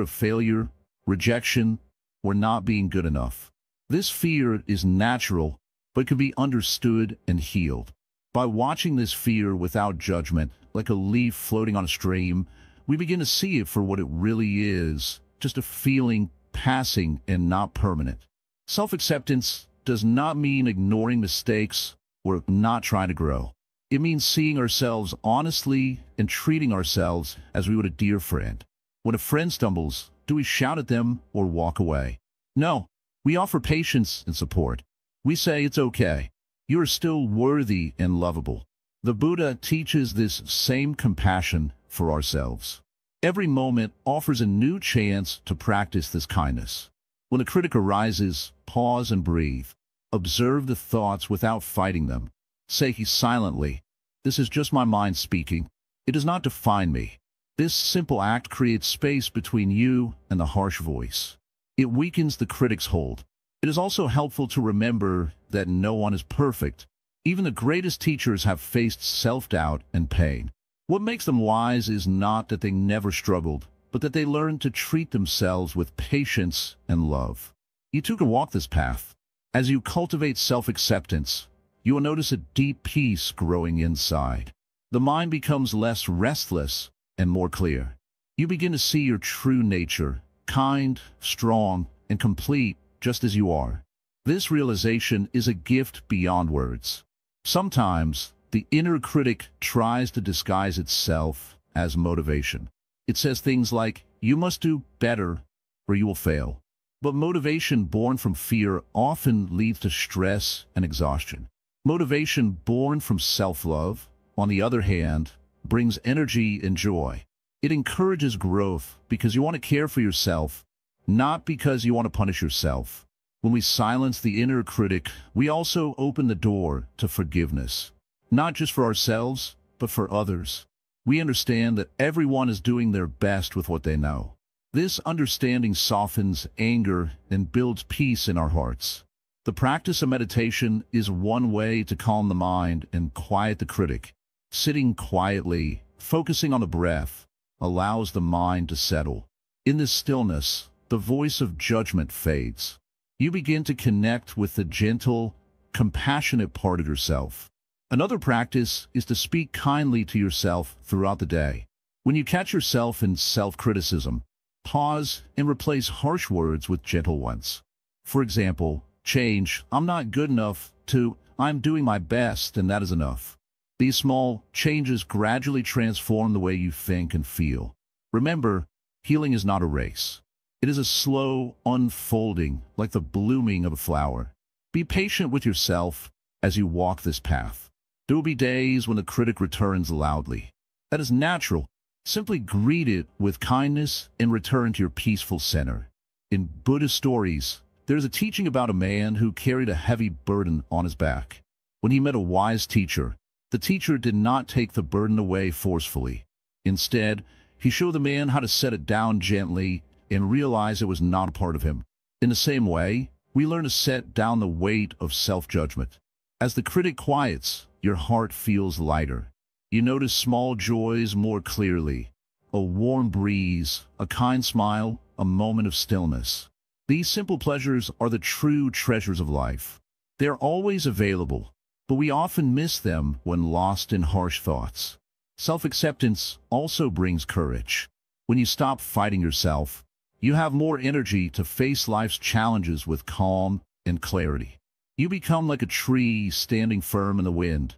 A: of failure, rejection, or not being good enough. This fear is natural, but can be understood and healed. By watching this fear without judgment, like a leaf floating on a stream, we begin to see it for what it really is, just a feeling, passing and not permanent. Self-acceptance does not mean ignoring mistakes or not trying to grow. It means seeing ourselves honestly and treating ourselves as we would a dear friend. When a friend stumbles, do we shout at them or walk away? No, we offer patience and support. We say it's okay. You are still worthy and lovable. The Buddha teaches this same compassion for ourselves. Every moment offers a new chance to practice this kindness. When a critic arises, pause and breathe. Observe the thoughts without fighting them. Say silently, "This is just my mind speaking. It does not define me." This simple act creates space between you and the harsh voice. It weakens the critic's hold. It is also helpful to remember that no one is perfect. Even the greatest teachers have faced self-doubt and pain. What makes them wise is not that they never struggled, but that they learned to treat themselves with patience and love. You too can walk this path. As you cultivate self-acceptance, you will notice a deep peace growing inside. The mind becomes less restless and more clear. You begin to see your true nature, kind, strong, and complete, just as you are. This realization is a gift beyond words. Sometimes, the inner critic tries to disguise itself as motivation. It says things like, "You must do better, or you will fail." But motivation born from fear often leads to stress and exhaustion. Motivation born from self-love, on the other hand, brings energy and joy. It encourages growth because you want to care for yourself, not because you want to punish yourself. When we silence the inner critic, we also open the door to forgiveness, not just for ourselves, but for others. We understand that everyone is doing their best with what they know. This understanding softens anger and builds peace in our hearts. The practice of meditation is one way to calm the mind and quiet the critic. Sitting quietly, focusing on the breath, allows the mind to settle. In this stillness, the voice of judgment fades. You begin to connect with the gentle, compassionate part of yourself. Another practice is to speak kindly to yourself throughout the day. When you catch yourself in self-criticism, pause and replace harsh words with gentle ones. For example, change "I'm not good enough" to "I'm doing my best and that is enough." These small changes gradually transform the way you think and feel. Remember, healing is not a race. It is a slow unfolding, like the blooming of a flower. Be patient with yourself as you walk this path. There will be days when the critic returns loudly. That is natural. Simply greet it with kindness and return to your peaceful center. In Buddhist stories, there is a teaching about a man who carried a heavy burden on his back. When he met a wise teacher, the teacher did not take the burden away forcefully. Instead, he showed the man how to set it down gently and realize it was not a part of him. In the same way, we learn to set down the weight of self-judgment. As the critic quiets, your heart feels lighter. You notice small joys more clearly. A warm breeze, a kind smile, a moment of stillness. These simple pleasures are the true treasures of life. They are always available, but we often miss them when lost in harsh thoughts. Self-acceptance also brings courage. When you stop fighting yourself, you have more energy to face life's challenges with calm and clarity. You become like a tree standing firm in the wind,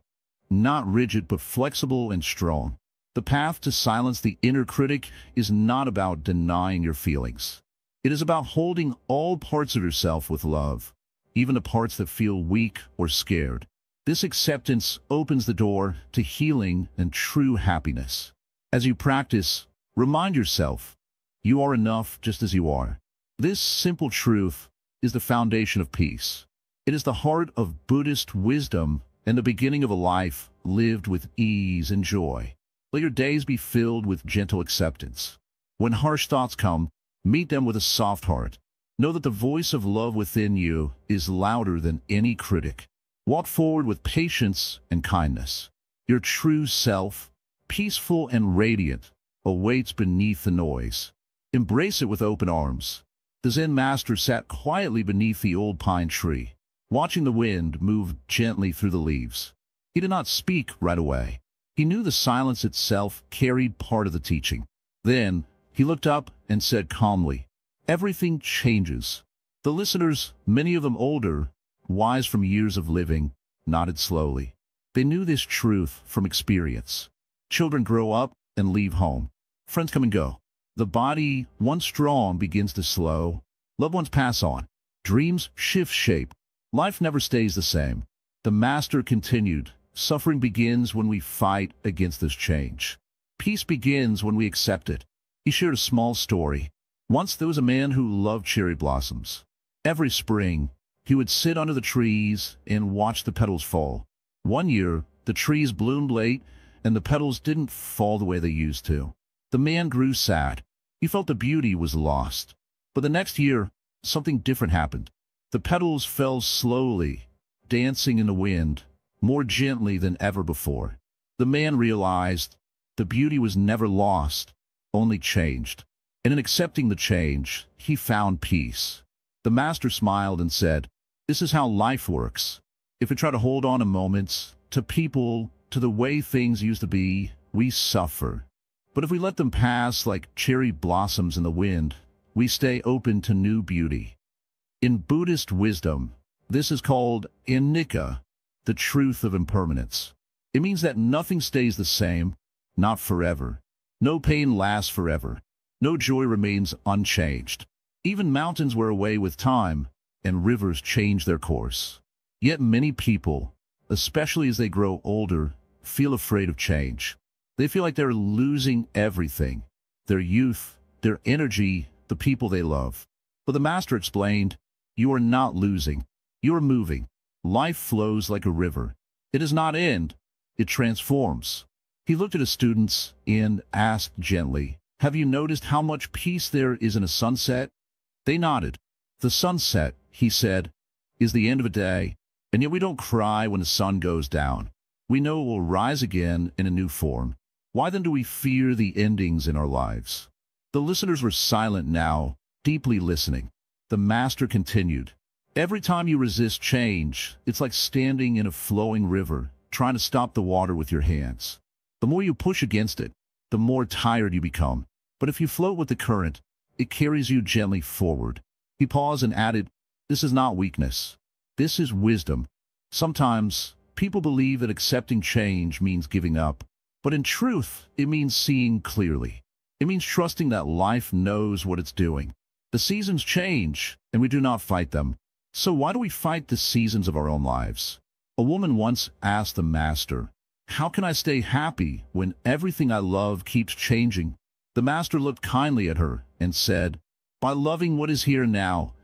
A: not rigid but flexible and strong. The path to silence the inner critic is not about denying your feelings. It is about holding all parts of yourself with love, even the parts that feel weak or scared. This acceptance opens the door to healing and true happiness. As you practice, remind yourself, you are enough just as you are. This simple truth is the foundation of peace. It is the heart of Buddhist wisdom and the beginning of a life lived with ease and joy. Let your days be filled with gentle acceptance. When harsh thoughts come, meet them with a soft heart. Know that the voice of love within you is louder than any critic. Walk forward with patience and kindness. Your true self, peaceful and radiant, awaits beneath the noise. Embrace it with open arms. The Zen Master sat quietly beneath the old pine tree, watching the wind move gently through the leaves. He did not speak right away. He knew the silence itself carried part of the teaching. Then, he looked up and said calmly, "Everything changes." The listeners, many of them older, wise from years of living, nodded slowly. They knew this truth from experience. Children grow up and leave home. Friends come and go. The body, once strong, begins to slow. Loved ones pass on. Dreams shift shape. Life never stays the same. The Master continued, "Suffering begins when we fight against this change. Peace begins when we accept it." He shared a small story. Once there was a man who loved cherry blossoms. Every spring, he would sit under the trees and watch the petals fall. One year, the trees bloomed late, and the petals didn't fall the way they used to. The man grew sad. He felt the beauty was lost. But the next year, something different happened. The petals fell slowly, dancing in the wind, more gently than ever before. The man realized the beauty was never lost, only changed. And in accepting the change, he found peace. The Master smiled and said, "This is how life works. If we try to hold on to moments, to people, to the way things used to be, we suffer. But if we let them pass like cherry blossoms in the wind, we stay open to new beauty." In Buddhist wisdom, this is called anicca, the truth of impermanence. It means that nothing stays the same, not forever. No pain lasts forever. No joy remains unchanged. Even mountains wear away with time, and rivers change their course. Yet many people, especially as they grow older, feel afraid of change. They feel like they're losing everything: their youth, their energy, the people they love. But the Master explained, "You are not losing. You are moving. Life flows like a river. It does not end. It transforms." He looked at his students and asked gently, "Have you noticed how much peace there is in a sunset?" They nodded. "The sunset," he said, "is the end of a day, and yet we don't cry when the sun goes down. We know it will rise again in a new form. Why then do we fear the endings in our lives?" The listeners were silent now, deeply listening. The Master continued, "Every time you resist change, it's like standing in a flowing river, trying to stop the water with your hands. The more you push against it, the more tired you become. But if you float with the current, it carries you gently forward." He paused and added, "This is not weakness. This is wisdom. Sometimes people believe that accepting change means giving up, but in truth, it means seeing clearly. It means trusting that life knows what it's doing. The seasons change, and we do not fight them. So why do we fight the seasons of our own lives?" A woman once asked the Master, "How can I stay happy when everything I love keeps changing?" The Master looked kindly at her and said, "By loving what is here now,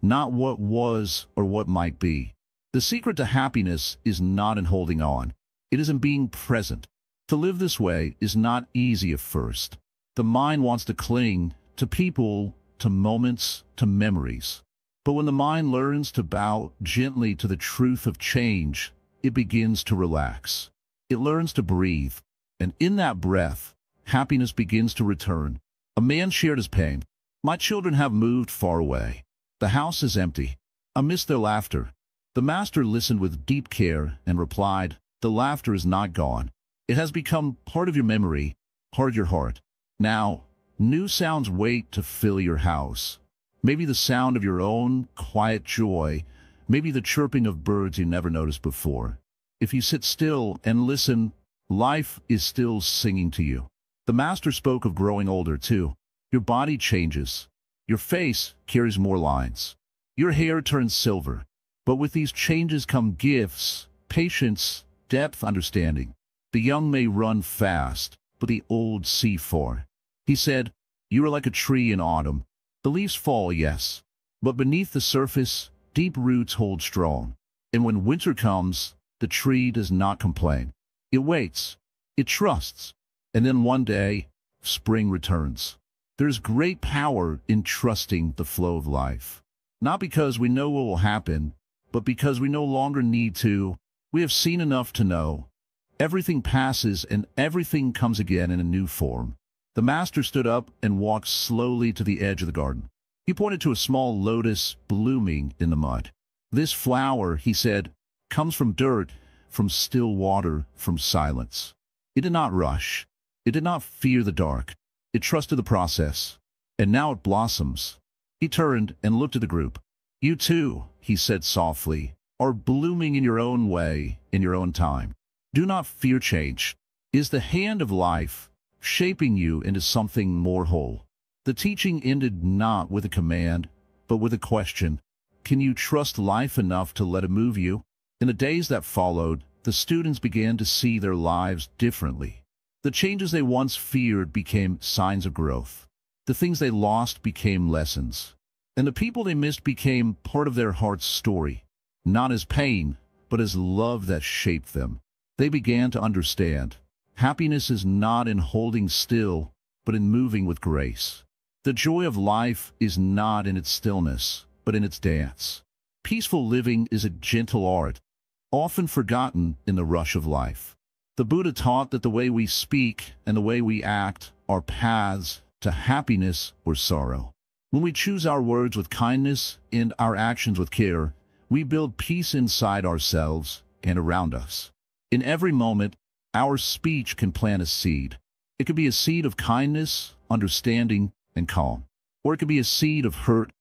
A: not what was or what might be." The secret to happiness is not in holding on. It is in being present. To live this way is not easy at first. The mind wants to cling to people, to moments, to memories. But when the mind learns to bow gently to the truth of change, it begins to relax. It learns to breathe. And in that breath, happiness begins to return. A man shared his pain. My children have moved far away. The house is empty. I miss their laughter. The master listened with deep care and replied, the laughter is not gone. It has become part of your memory, part of your heart. Now, new sounds wait to fill your house. Maybe the sound of your own quiet joy, maybe the chirping of birds you never noticed before. If you sit still and listen, life is still singing to you. The master spoke of growing older too. Your body changes. Your face carries more lines. Your hair turns silver. But with these changes come gifts, patience, depth, understanding. The young may run fast, but the old see far. He said, you are like a tree in autumn. The leaves fall, yes, but beneath the surface, deep roots hold strong. And when winter comes, the tree does not complain. It waits. It trusts. And then one day, spring returns. There's great power in trusting the flow of life. Not because we know what will happen, but because we no longer need to. We have seen enough to know. Everything passes and everything comes again in a new form. The master stood up and walked slowly to the edge of the garden. He pointed to a small lotus blooming in the mud. This flower, he said, comes from dirt, from still water, from silence. It did not rush. It did not fear the dark. It trusted the process. And now it blossoms. He turned and looked at the group. You too, he said softly, are blooming in your own way, in your own time. Do not fear change. It is the hand of life, shaping you into something more whole. The teaching ended not with a command, but with a question. Can you trust life enough to let it move you? In the days that followed, the students began to see their lives differently. The changes they once feared became signs of growth. The things they lost became lessons. And the people they missed became part of their heart's story, not as pain, but as love that shaped them. They began to understand. Happiness is not in holding still, but in moving with grace. The joy of life is not in its stillness, but in its dance. Peaceful living is a gentle art, often forgotten in the rush of life. The Buddha taught that the way we speak and the way we act are paths to happiness or sorrow. When we choose our words with kindness and our actions with care, we build peace inside ourselves and around us. In every moment, our speech can plant a seed. It could be a seed of kindness, understanding, and calm. Or it could be a seed of hurt,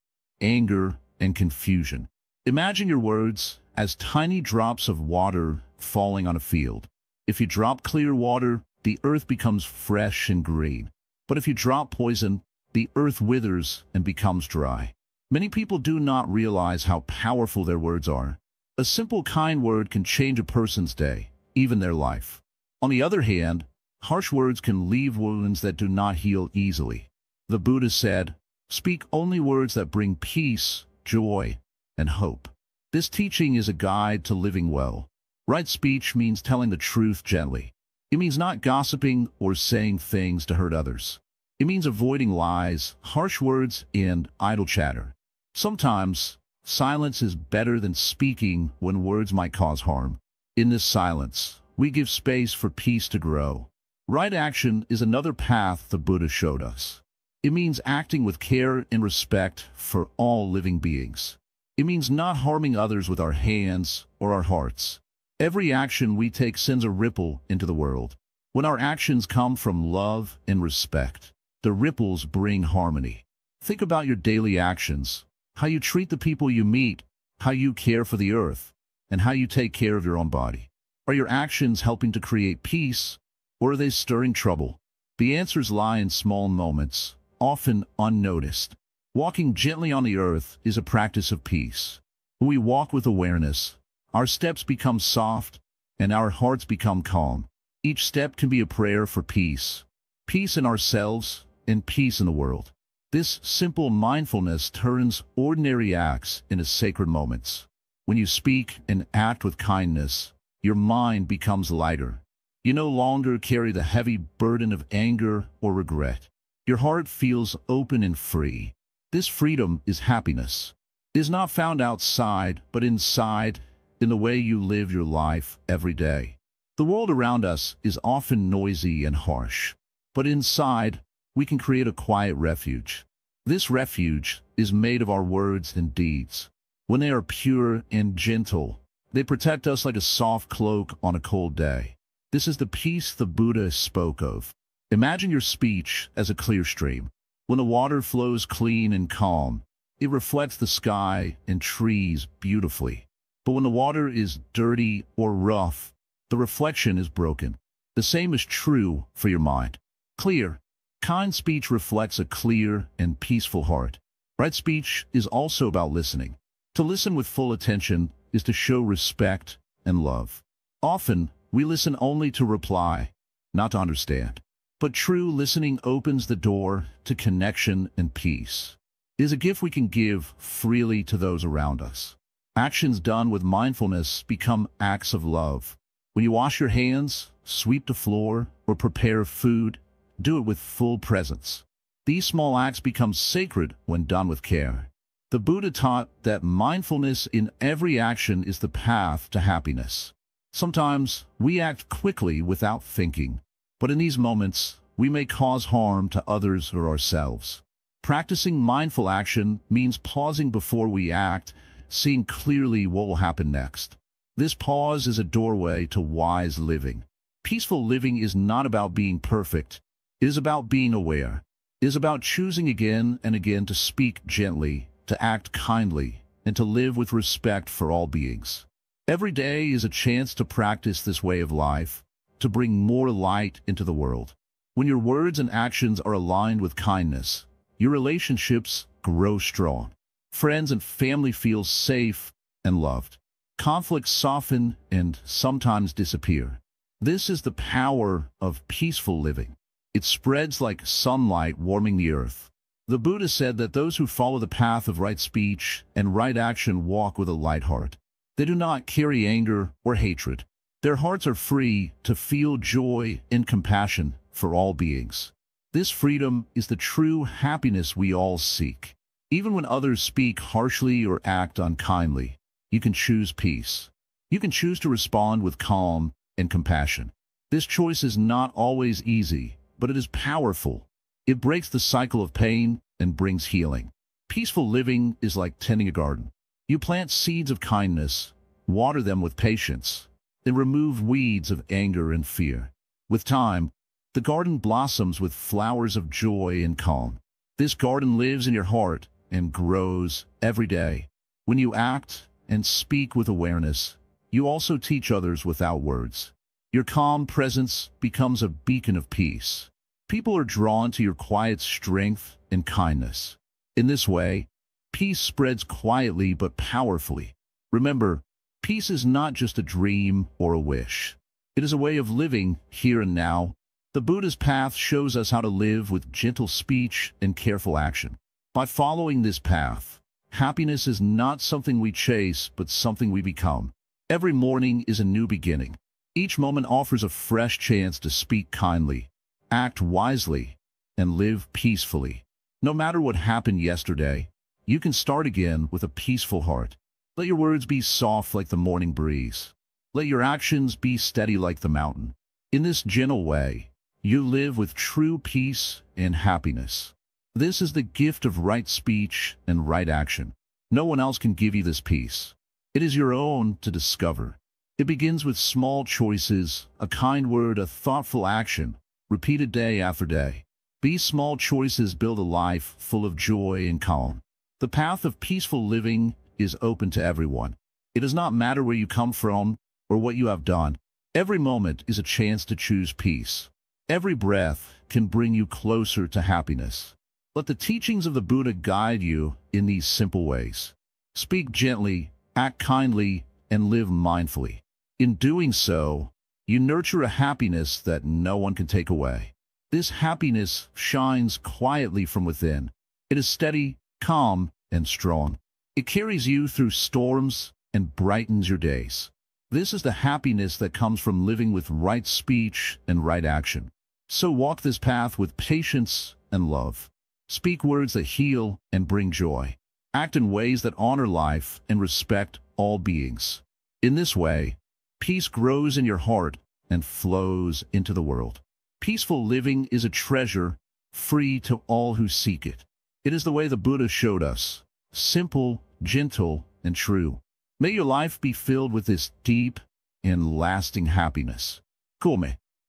A: anger, and confusion. Imagine your words as tiny drops of water falling on a field. If you drop clear water, the earth becomes fresh and green. But if you drop poison, the earth withers and becomes dry. Many people do not realize how powerful their words are. A simple kind word can change a person's day, even their life. On the other hand, harsh words can leave wounds that do not heal easily. The Buddha said, speak only words that bring peace, joy, and hope. This teaching is a guide to living well. Right speech means telling the truth gently. It means not gossiping or saying things to hurt others. It means avoiding lies, harsh words, and idle chatter. Sometimes, silence is better than speaking when words might cause harm. In this silence, we give space for peace to grow. Right action is another path the Buddha showed us. It means acting with care and respect for all living beings. It means not harming others with our hands or our hearts. Every action we take sends a ripple into the world. When our actions come from love and respect, the ripples bring harmony. Think about your daily actions, how you treat the people you meet, how you care for the earth, and how you take care of your own body. Are your actions helping to create peace, or are they stirring trouble? The answers lie in small moments, often unnoticed. Walking gently on the earth is a practice of peace. When we walk with awareness, our steps become soft, and our hearts become calm. Each step can be a prayer for peace. Peace in ourselves and peace in the world. This simple mindfulness turns ordinary acts into sacred moments. When you speak and act with kindness, your mind becomes lighter. You no longer carry the heavy burden of anger or regret. Your heart feels open and free. This freedom is happiness. It is not found outside, but inside, in the way you live your life every day. The world around us is often noisy and harsh, but inside, we can create a quiet refuge. This refuge is made of our words and deeds. When they are pure and gentle, they protect us like a soft cloak on a cold day. This is the peace the Buddha spoke of. Imagine your speech as a clear stream. When the water flows clean and calm, it reflects the sky and trees beautifully. But when the water is dirty or rough, the reflection is broken. The same is true for your mind. Clear, kind speech reflects a clear and peaceful heart. Right speech is also about listening. To listen with full attention is to show respect and love. Often, we listen only to reply, not to understand. But true listening opens the door to connection and peace. It is a gift we can give freely to those around us. Actions done with mindfulness become acts of love. When you wash your hands, sweep the floor, or prepare food, do it with full presence. These small acts become sacred when done with care. The Buddha taught that mindfulness in every action is the path to happiness. Sometimes we act quickly without thinking, but in these moments, we may cause harm to others or ourselves. Practicing mindful action means pausing before we act, seeing clearly what will happen next. This pause is a doorway to wise living. Peaceful living is not about being perfect. It is about being aware. It is about choosing again and again to speak gently, to act kindly, and to live with respect for all beings. Every day is a chance to practice this way of life, to bring more light into the world. When your words and actions are aligned with kindness, your relationships grow strong. Friends and family feel safe and loved. Conflicts soften and sometimes disappear. This is the power of peaceful living. It spreads like sunlight warming the earth. The Buddha said that those who follow the path of right speech and right action walk with a light heart. They do not carry anger or hatred. Their hearts are free to feel joy and compassion for all beings. This freedom is the true happiness we all seek. Even when others speak harshly or act unkindly, you can choose peace. You can choose to respond with calm and compassion. This choice is not always easy, but it is powerful. It breaks the cycle of pain and brings healing. Peaceful living is like tending a garden. You plant seeds of kindness, water them with patience, then remove weeds of anger and fear. With time, the garden blossoms with flowers of joy and calm. This garden lives in your heart and grows every day. When you act and speak with awareness, you also teach others without words. Your calm presence becomes a beacon of peace. People are drawn to your quiet strength and kindness. In this way, peace spreads quietly but powerfully. Remember, peace is not just a dream or a wish. It is a way of living here and now. The Buddha's path shows us how to live with gentle speech and careful action. By following this path, happiness is not something we chase, but something we become. Every morning is a new beginning. Each moment offers a fresh chance to speak kindly, act wisely, and live peacefully. No matter what happened yesterday, you can start again with a peaceful heart. Let your words be soft like the morning breeze. Let your actions be steady like the mountain. In this gentle way, you live with true peace and happiness. This is the gift of right speech and right action. No one else can give you this peace. It is your own to discover. It begins with small choices, a kind word, a thoughtful action, repeated day after day. These small choices build a life full of joy and calm. The path of peaceful living is open to everyone. It does not matter where you come from or what you have done. Every moment is a chance to choose peace. Every breath can bring you closer to happiness. Let the teachings of the Buddha guide you in these simple ways. Speak gently, act kindly, and live mindfully. In doing so, you nurture a happiness that no one can take away. This happiness shines quietly from within. It is steady, calm, and strong. It carries you through storms and brightens your days. This is the happiness that comes from living with right speech and right action. So walk this path with patience and love. Speak words that heal and bring joy. Act in ways that honor life and respect all beings. In this way, peace grows in your heart and flows into the world. Peaceful living is a treasure, free to all who seek it. It is the way the Buddha showed us, simple, gentle, and true. May your life be filled with this deep and lasting happiness. Come,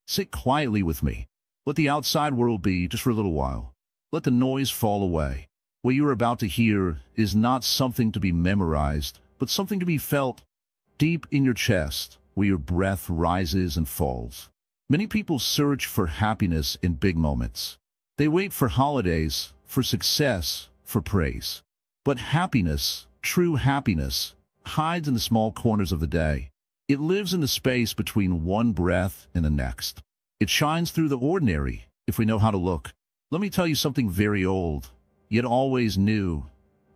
A: sit quietly with me. Let the outside world be just for a little while. Let the noise fall away. What you are about to hear is not something to be memorized, but something to be felt deep in your chest, where your breath rises and falls. Many people search for happiness in big moments. They wait for holidays, for success, for praise. But happiness, true happiness, hides in the small corners of the day. It lives in the space between one breath and the next. It shines through the ordinary, if we know how to look. Let me tell you something very old, yet always new.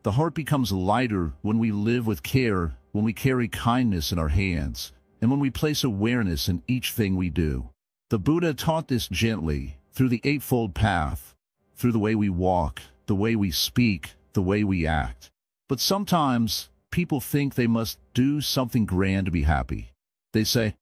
A: The heart becomes lighter when we live with care, when we carry kindness in our hands, and when we place awareness in each thing we do. The Buddha taught this gently, through the Eightfold Path, through the way we walk, the way we speak, the way we act. But sometimes, people think they must do something grand to be happy. They say,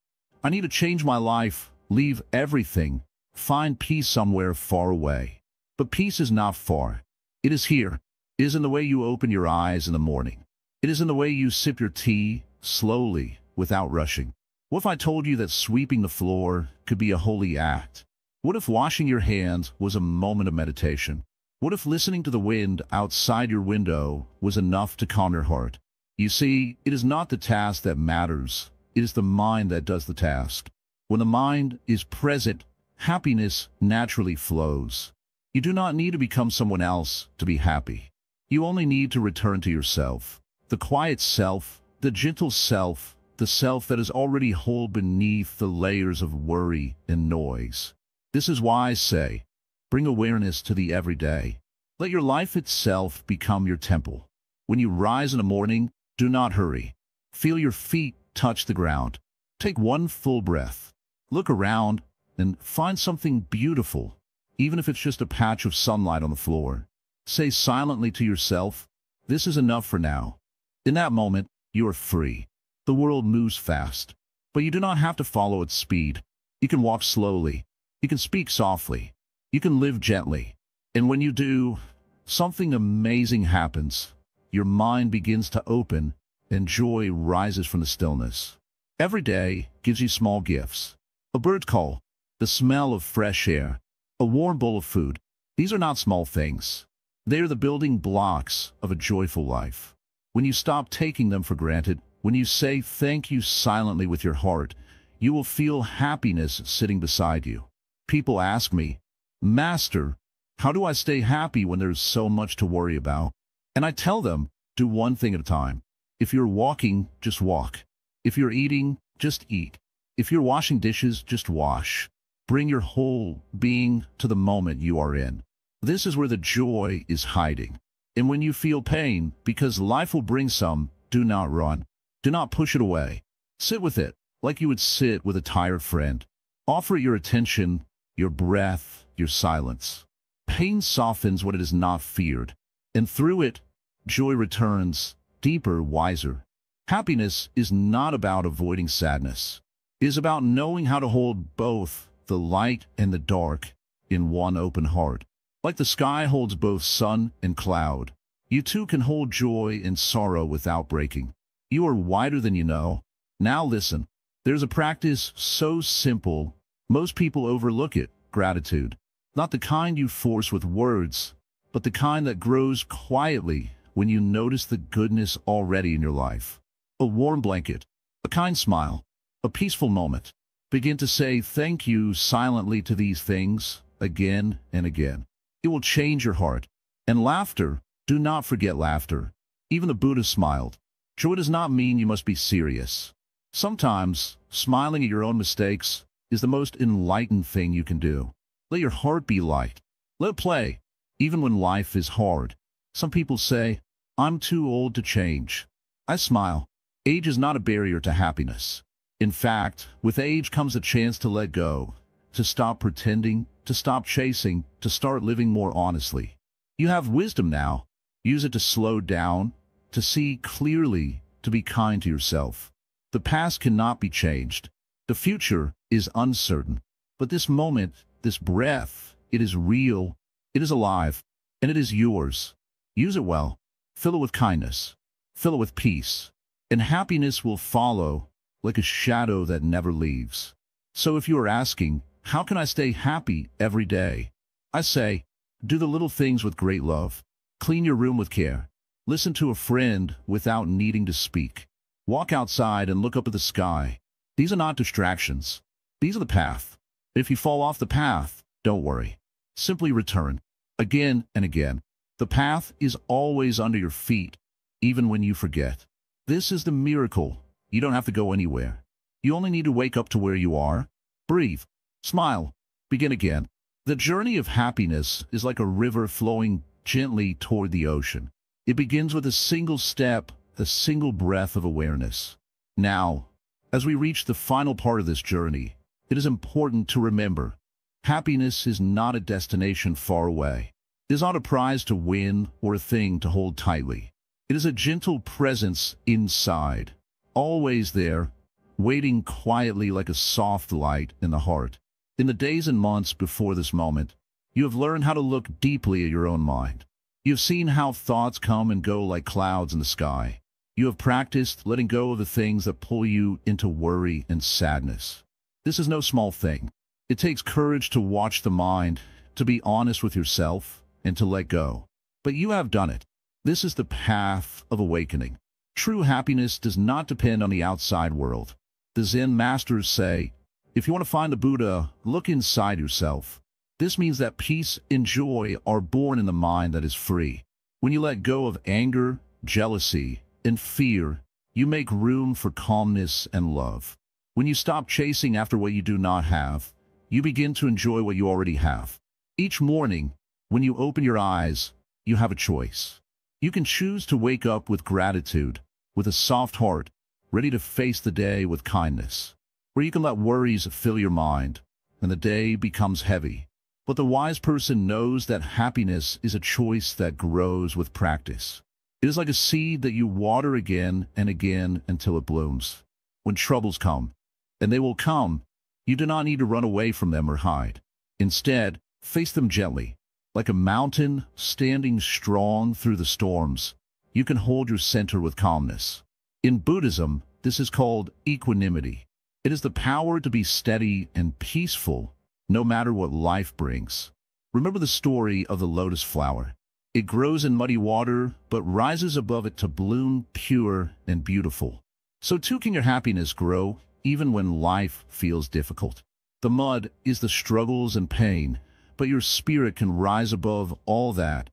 A: I need to change my life, leave everything, find peace somewhere far away. But peace is not far. It is here. It is in the way you open your eyes in the morning. It is in the way you sip your tea, slowly, without rushing. What if I told you that sweeping the floor could be a holy act? What if washing your hands was a moment of meditation? What if listening to the wind outside your window was enough to calm your heart? You see, it is not the task that matters. It is the mind that does the task. When the mind is present, happiness naturally flows. You do not need to become someone else to be happy. You only need to return to yourself. The quiet self, the gentle self, the self that is already whole beneath the layers of worry and noise. This is why I say, bring awareness to the everyday. Let your life itself become your temple. When you rise in the morning, do not hurry. Feel your feet touch the ground. Take one full breath. Look around and find something beautiful, even if it's just a patch of sunlight on the floor. Say silently to yourself, this is enough for now. In that moment, you are free. The world moves fast, but you do not have to follow its speed. You can walk slowly. You can speak softly. You can live gently. And when you do, something amazing happens. Your mind begins to open, and joy rises from the stillness. Every day gives you small gifts. A bird call, the smell of fresh air, a warm bowl of food. These are not small things. They are the building blocks of a joyful life. When you stop taking them for granted, when you say thank you silently with your heart, you will feel happiness sitting beside you. People ask me, Master, how do I stay happy when there's so much to worry about? And I tell them, do one thing at a time. If you're walking, just walk. If you're eating, just eat. If you're washing dishes, just wash. Bring your whole being to the moment you are in. This is where the joy is hiding. And when you feel pain, because life will bring some, do not run. Do not push it away. Sit with it, like you would sit with a tired friend. Offer it your attention, your breath, your silence. Pain softens what it is not feared, and through it, joy returns, deeper, wiser. Happiness is not about avoiding sadness. It is about knowing how to hold both the light and the dark in one open heart. Like the sky holds both sun and cloud, you too can hold joy and sorrow without breaking. You are wider than you know. Now listen, there's a practice so simple, most people overlook it, gratitude. Not the kind you force with words, but the kind that grows quietly when you notice the goodness already in your life. A warm blanket, a kind smile, a peaceful moment. Begin to say thank you silently to these things again and again. It will change your heart. And laughter, do not forget laughter. Even the Buddha smiled. Joy does not mean you must be serious. Sometimes, smiling at your own mistakes is the most enlightened thing you can do. Let your heart be light. Let it play, even when life is hard. Some people say, I'm too old to change. I smile. Age is not a barrier to happiness. In fact, with age comes a chance to let go, to stop pretending, to stop chasing, to start living more honestly. You have wisdom now. Use it to slow down, to see clearly, to be kind to yourself. The past cannot be changed. The future, is uncertain. But this moment, this breath, it is real, it is alive, and it is yours. Use it well. Fill it with kindness. Fill it with peace. And happiness will follow like a shadow that never leaves. So if you are asking, how can I stay happy every day? I say, do the little things with great love. Clean your room with care. Listen to a friend without needing to speak. Walk outside and look up at the sky. These are not distractions. These are the path. If you fall off the path, don't worry. Simply return. Again and again. The path is always under your feet, even when you forget. This is the miracle. You don't have to go anywhere. You only need to wake up to where you are. Breathe. Smile. Begin again. The journey of happiness is like a river flowing gently toward the ocean. It begins with a single step, a single breath of awareness. Now, as we reach the final part of this journey, it is important to remember, happiness is not a destination far away. It is not a prize to win or a thing to hold tightly. It is a gentle presence inside, always there, waiting quietly like a soft light in the heart. In the days and months before this moment, you have learned how to look deeply at your own mind. You have seen how thoughts come and go like clouds in the sky. You have practiced letting go of the things that pull you into worry and sadness. This is no small thing. It takes courage to watch the mind, to be honest with yourself, and to let go. But you have done it. This is the path of awakening. True happiness does not depend on the outside world. The Zen Masters say, if you want to find the Buddha, look inside yourself. This means that peace and joy are born in the mind that is free. When you let go of anger, jealousy, and fear, you make room for calmness and love. When you stop chasing after what you do not have, you begin to enjoy what you already have. Each morning, when you open your eyes, you have a choice. You can choose to wake up with gratitude, with a soft heart, ready to face the day with kindness. Or you can let worries fill your mind, and the day becomes heavy. But the wise person knows that happiness is a choice that grows with practice. It is like a seed that you water again and again until it blooms. When troubles come, and they will come, you do not need to run away from them or hide. Instead, face them gently. Like a mountain standing strong through the storms, you can hold your center with calmness. In Buddhism, this is called equanimity. It is the power to be steady and peaceful, no matter what life brings. Remember the story of the lotus flower. It grows in muddy water, but rises above it to bloom pure and beautiful. So too can your happiness grow, even when life feels difficult. The mud is the struggles and pain, but your spirit can rise above all that,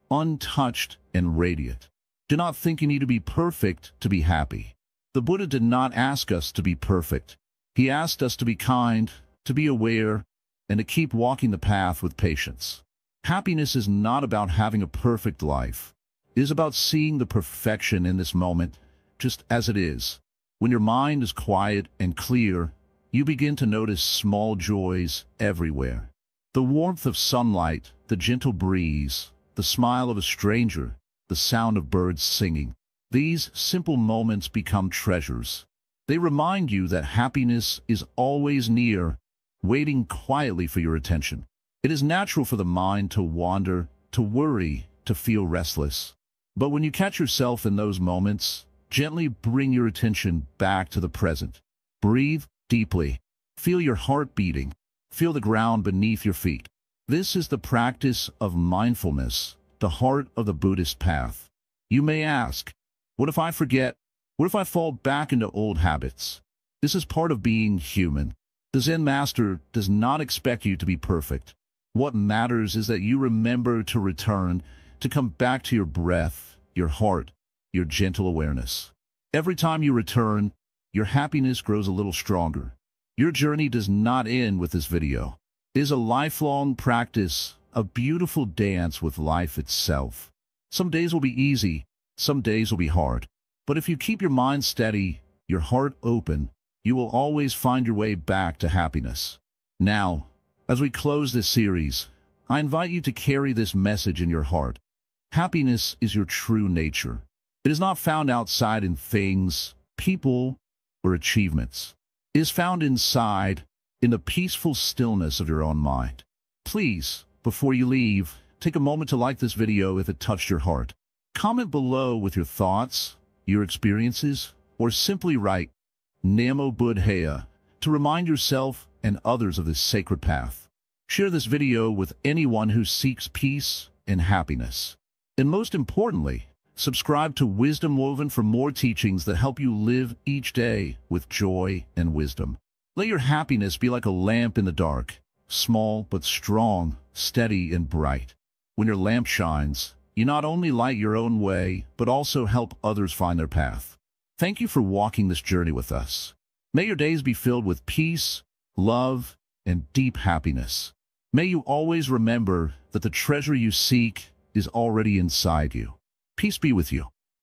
A: untouched and radiant. Do not think you need to be perfect to be happy. The Buddha did not ask us to be perfect. He asked us to be kind, to be aware, and to keep walking the path with patience. Happiness is not about having a perfect life. It is about seeing the perfection in this moment, just as it is. When your mind is quiet and clear, you begin to notice small joys everywhere. The warmth of sunlight, the gentle breeze, the smile of a stranger, the sound of birds singing. These simple moments become treasures. They remind you that happiness is always near, waiting quietly for your attention. It is natural for the mind to wander, to worry, to feel restless. But when you catch yourself in those moments, gently bring your attention back to the present. Breathe deeply. Feel your heart beating. Feel the ground beneath your feet. This is the practice of mindfulness, the heart of the Buddhist path. You may ask, what if I forget? What if I fall back into old habits? This is part of being human. The Zen Master does not expect you to be perfect. What matters is that you remember to return, to come back to your breath, your heart, your gentle awareness. Every time you return, your happiness grows a little stronger. Your journey does not end with this video. It is a lifelong practice, a beautiful dance with life itself. Some days will be easy, some days will be hard. But if you keep your mind steady, your heart open, you will always find your way back to happiness. Now, as we close this series, I invite you to carry this message in your heart. Happiness is your true nature. It is not found outside in things, people, or achievements. It is found inside, in the peaceful stillness of your own mind. Please, before you leave, take a moment to like this video if it touched your heart. Comment below with your thoughts, your experiences, or simply write Namo Buddhaya to remind yourself and others of this sacred path. Share this video with anyone who seeks peace and happiness. And most importantly, subscribe to Wisdom Woven for more teachings that help you live each day with joy and wisdom. Let your happiness be like a lamp in the dark, small but strong, steady and bright. When your lamp shines, you not only light your own way, but also help others find their path. Thank you for walking this journey with us. May your days be filled with peace, love, and deep happiness. May you always remember that the treasure you seek is already inside you. Peace be with you.